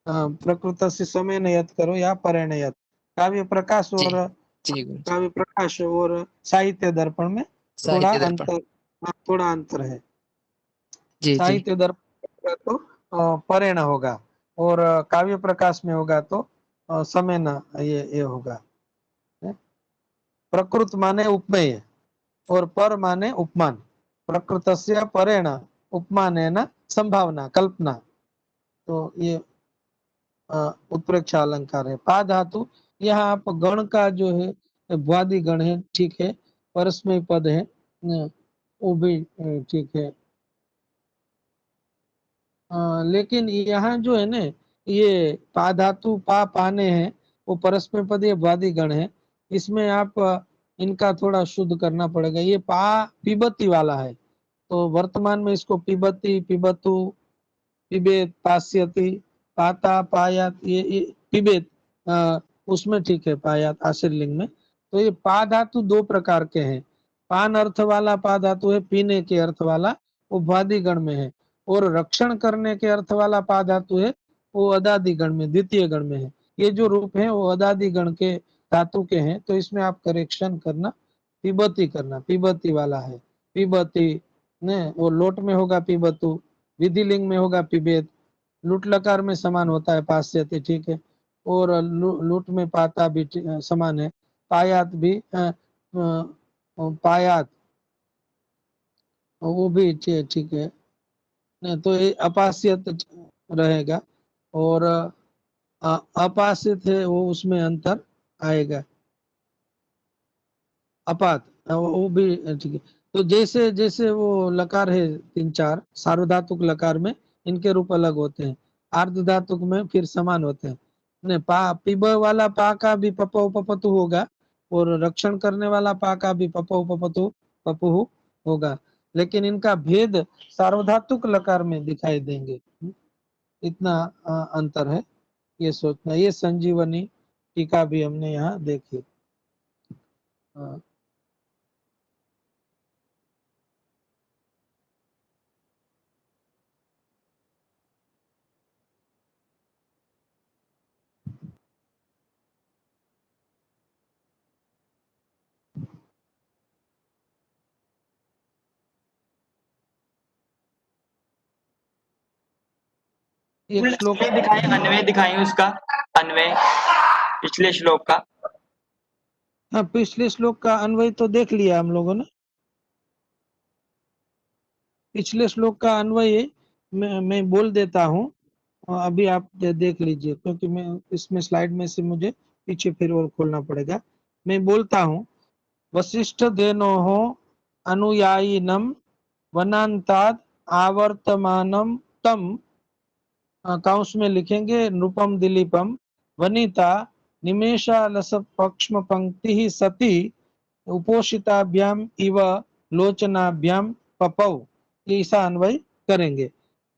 हाँ, प्रकृतस्य समेन यत करो या परेण यत। काव्य प्रकाश જી और જી गुरुजी, काव्य प्रकाश और साहित्य दर्पण में थोड़ा સાહિત્ય દર્પણ. अंतर, हाँ, थोड़ा अंतर है। જી જી साहित्य दर्पण होगा तो परेण होगा, और काव्य प्रकाश में होगा तो समेन ये होगा। प्रकृत माने उपमेय और पर माने उपमान। प्रकृतस्य परेण उपमानेन संभावना, कल्पना। तो ये उत्प्रेक्षा अलंकार है। पा धातु, यहाँ आप गण का जो है भ्वादि गण है, ठीक है, परस्मय पद है, वो भी ठीक है। लेकिन यहाँ जो है ना, ये पा धातु पा पाने हैं, वो परस्मय पद ये भ्वादि गण है, इसमें आप इनका थोड़ा शुद्ध करना पड़ेगा। ये पा पिबती वाला है, तो वर्तमान में इसको पिबती, पिबतु, पिबेत, पास्यति, पाता, पायात, ये पिबेत उसमें ठीक है, पायात आशीर्लिंग में। तो ये पा धातु दो प्रकार के हैं। पान अर्थ वाला पा धातु है, पीने के अर्थ वाला, वो भ्वादि गण में है। और रक्षण करने के अर्थ वाला पा धातु है, वो अदादि गण में, द्वितीय गण में है। ये जो रूप है वो अदादि गण के धातु के हैं, तो इसमें आप करेक्शन करना, पिबती करना, पिबती वाला है। पिबती ने वो लोट में होगा पिबतु, विधिलिंग में होगा पिबेत, लुट लकार में समान होता है पास्यते, ठीक है। और लुट में पाता भी समान है, पायात भी पायात वो भी ठीक है। नहीं तो ये अपास्यत रहेगा, और अपासित है वो उसमें अंतर आएगा, अपात वो भी ठीक है। तो जैसे जैसे वो लकार है 3-4 सार्वधातुक लकार में इनके रूप अलग होते हैं, आर्धधातुक में फिर समान होते हैं। ने पा पिब वाला पा का भी पप उपपतु होगा, और रक्षण करने वाला पा का भी पप उपपतु पपु होगा, लेकिन इनका भेद सार्वधातुक लकार में दिखाई देंगे। इतना अंतर है, ये सोचना। ये संजीवनी टीका भी हमने यहाँ देखी। एक श्लोक दिखाएं, अन्वय दिखाएं उसका, अन्वय पिछले श्लोक का। हाँ, पिछले श्लोक का अन्वय तो देख लिया हम लोगों ने। पिछले श्लोक का अन्वय मैं बोल देता हूँ, अभी आप देख लीजिए, क्योंकि मैं इसमें स्लाइड में से मुझे पीछे फिर और खोलना पड़ेगा। मैं बोलता हूँ, वशिष्ठ धेनोः अनुयायिनं वनान्ताद् आवर्तमानं तम, काउंस में लिखेंगे नृपम दिलीपम, वनिता निमेषालस पक्ष्म पंक्ति सती उपोषिताभ्याम इव लोचनाभ्याम पपौ, ये ऐसा अन्वय करेंगे।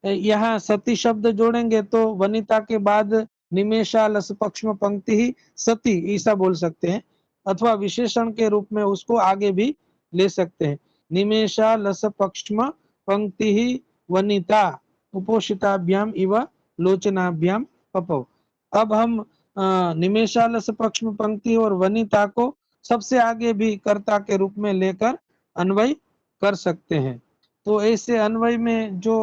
यहाँ सती शब्द जोड़ेंगे तो वनिता के बाद निमेषालस पक्ष्म पंक्ति ही सती ऐसा बोल सकते हैं, अथवा विशेषण के रूप में उसको आगे भी ले सकते हैं। निमेषालस पक्ष्म पंक्ति ही वनिता उपोषिताभ्याम इव लोचनाभ्याम पपौ। अब हम निमेषालस पक्ष्म पंक्ति और वनिता को सबसे आगे भी कर्ता के रूप में लेकर अन्वय कर सकते हैं। तो ऐसे अन्वय में जो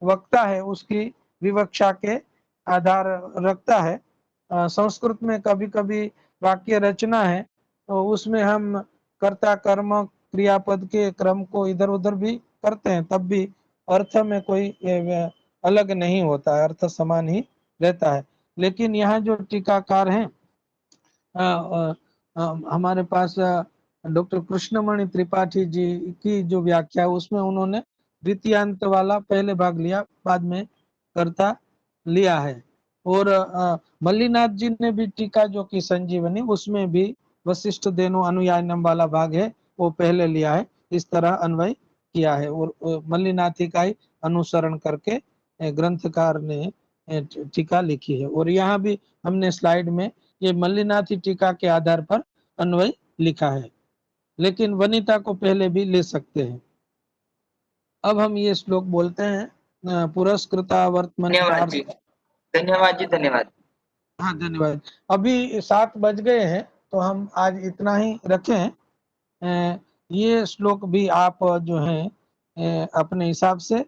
वक्ता है उसकी विवक्षा के आधार रखता है। संस्कृत में कभी कभी वाक्य रचना है तो उसमें हम कर्ता कर्म क्रियापद के क्रम को इधर उधर भी करते हैं, तब भी अर्थ में कोई अलग नहीं होता है, अर्थ समान ही रहता है। लेकिन यहाँ जो टीकाकार हैं, हमारे पास डॉक्टर कृष्णमणि त्रिपाठी जी की जो व्याख्या है उसमें उन्होंने द्वितीयांत वाला पहले भाग लिया, बाद में कर्ता लिया है। और मल्लीनाथ जी ने भी टीका जो कि संजीवनी, उसमें भी वशिष्ठ धेनु अनुयायनम वाला भाग है वो पहले लिया है, इस तरह अन्वय किया है। और मल्लीनाथी का ही अनुसरण करके ग्रंथकार ने टीका लिखी है। और यहाँ भी हमने स्लाइड में ये मल्लीनाथी टीका के आधार पर अन्वय लिखा है, लेकिन वनिता को पहले भी ले सकते हैं। अब हम ये श्लोक बोलते हैं, पुरस्कृता वर्तमनि धन्यवाद जी, धन्यवाद जी, धन्यवाद। हाँ धन्यवाद। अभी 7 बज गए हैं तो हम आज इतना ही रखें। ये श्लोक भी आप जो है अपने हिसाब से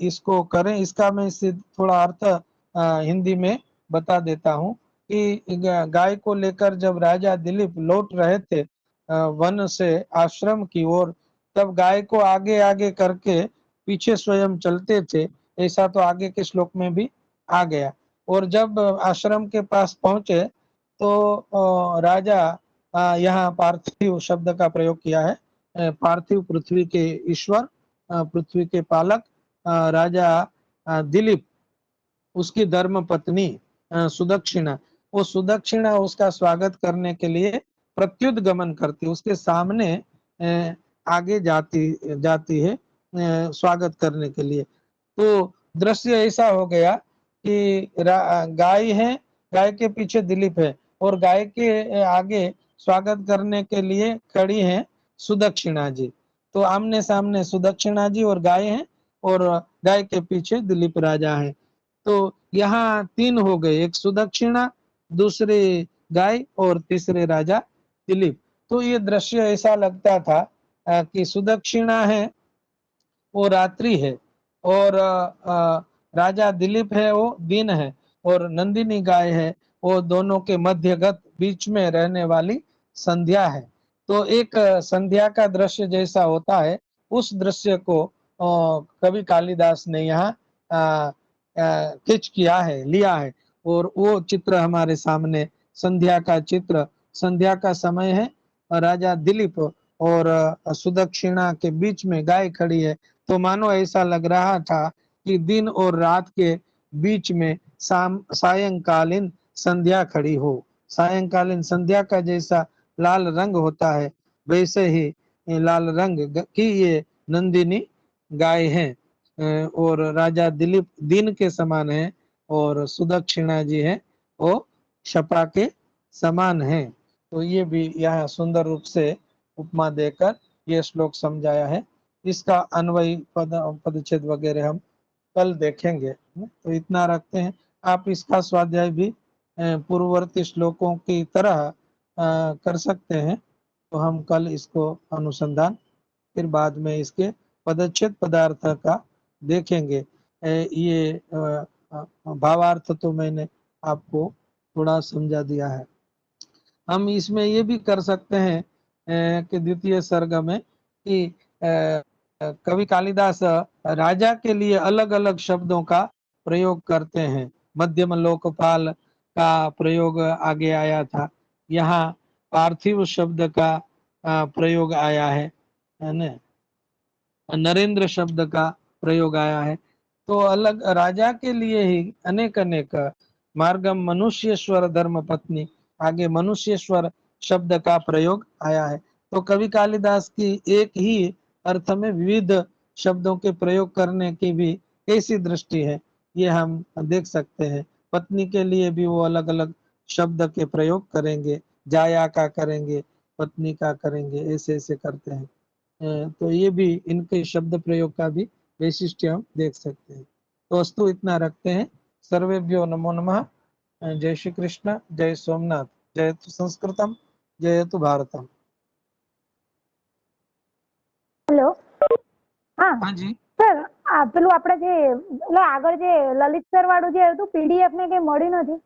इसको करें। इसका मैं इससे थोड़ा अर्थ हिंदी में बता देता हूँ कि गाय को लेकर जब राजा दिलीप लौट रहे थे वन से आश्रम की ओर, तब गाय को आगे आगे करके पीछे स्वयं चलते थे, ऐसा तो आगे के श्लोक में भी आ गया। और जब आश्रम के पास पहुंचे तो राजा यहाँ पार्थिव शब्द का प्रयोग किया है। पार्थिव पृथ्वी के ईश्वर, पृथ्वी के पालक राजा दिलीप, उसकी धर्म पत्नी सुदक्षिणा, वो सुदक्षिणा उसका स्वागत करने के लिए प्रत्युत गमन करती, उसके सामने आगे जाती है स्वागत करने के लिए। तो दृश्य ऐसा हो गया कि गाय है, गाय के पीछे दिलीप है, और गाय के आगे स्वागत करने के लिए खड़ी है सुदक्षिणा जी। तो आमने सामने सुदक्षिणा जी और गाय हैं, और गाय के पीछे दिलीप राजा है। तो यहाँ 3 हो गए, एक सुदक्षिणा, दूसरे गाय और तीसरे राजा दिलीप। तो ये दृश्य ऐसा लगता था कि सुदक्षिणा है वो रात्रि है और राजा दिलीप है वो दिन है, और नंदिनी गाय है वो दोनों के मध्यगत बीच में रहने वाली संध्या है। तो एक संध्या का दृश्य जैसा होता है, उस दृश्य को कवि कालिदास ने यहाँ खिंच किया है, लिया है, और वो चित्र हमारे सामने संध्या का चित्र, संध्या का समय है, राजा दिलीप और सुदक्षिणा के बीच में गाय खड़ी है। तो मानो ऐसा लग रहा था कि दिन और रात के बीच में सायंकालीन संध्या खड़ी हो। सायंकालीन संध्या का जैसा लाल रंग होता है, वैसे ही लाल रंग की ये नंदिनी गाय है। और राजा दिलीप दिन के समान है और सुदक्षिणा जी है वो शपा के समान है। तो ये भी यहाँ सुंदर रूप से उपमा देकर ये श्लोक समझाया है। इसका अन्वयी पदच्छेद वगैरह हम कल देखेंगे। तो इतना रखते हैं। आप इसका स्वाध्याय भी पूर्ववर्ती श्लोकों की तरह कर सकते हैं। तो हम कल इसको अनुसंधान फिर बाद में इसके पदच्छेद पदार्थ का देखेंगे। ये भावार्थ तो मैंने आपको थोड़ा समझा दिया है। हम इसमें ये भी कर सकते हैं कि द्वितीय सर्ग में कि कवि कालिदास राजा के लिए अलग अलग शब्दों का प्रयोग करते हैं। मध्यम लोकपाल का प्रयोग आगे आया था, यहाँ पार्थिव शब्द का प्रयोग आया है ना, नरेंद्र शब्द का प्रयोग आया है। तो अलग राजा के लिए ही अनेक अनेक मार्गम मनुष्येश्वर धर्म पत्नी, आगे मनुष्येश्वर शब्द का प्रयोग आया है। तो कवि कालिदास की एक ही अर्थ में विविध शब्दों के प्रयोग करने की भी कैसी दृष्टि है, ये हम देख सकते हैं। पत्नी के लिए भी वो अलग अलग शब्द के प्रयोग करेंगे, जाया का करेंगे, पत्नी का करेंगे, ऐसे ऐसे करते हैं। तो ये भी इनके शब्द प्रयोग का भी वैशिष्ट्य हम देख सकते हैं। तो अस्तु इतना रखते हैं। सर्वेभ्यो नमो नमः। जय श्री कृष्ण, जय सोमनाथ, जयतु संस्कृतम, जयतु भारतम। હેલો હા हाँ जी, સર પેલું આપણે જે એટલે આગળ જે લલિત સર વાળું જે હતું પીડીએફ ને કઈ મળ્યું નથી.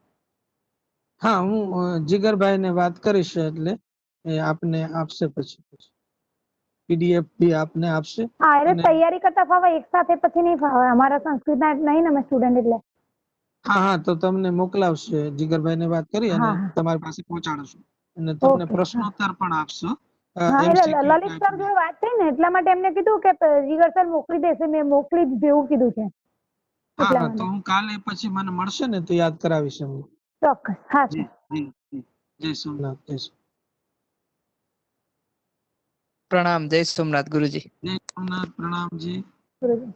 हाँ હું જીગરભાઈ ને વાત કરીશ એટલે આપને આપશે પછી પીડીએફ भी આપને આપશે। હા એટલે અને તૈયારી કરતા ફાવે એક સાથે પછી નહીં ફાવે અમારા સંસ્કૃતના નહીં ને અમે સ્ટુડન્ટ એટલે हाँ हाँ તો તમને મોકલાવશે। જીગરભાઈ ને વાત કરી અને હા હા તમારી પાસે પહોંચાડશું અને તમને ઓકે હા પ્રશ્નોત્તર પણ આપશો। હા એટલે MCQ લલિત સર જોડે વાત થઈ ને એટલા માટે એમને કીધું કે જીગર સર મોકલી દેશે મેં મોકલી દેવું કીધું છે હા એટલા હા તો માટે હું કાલે પછી મને મળશે ને તો યાદ કરાવીશ હું। ચોક્કસ હા जी સર जी जी जय सोमनाथ, जय सोमनाथ। प्रणाम, जय सोमनाथ गुरुजी। जय सोमनाथ, प्रणाम जी। ગુરુજી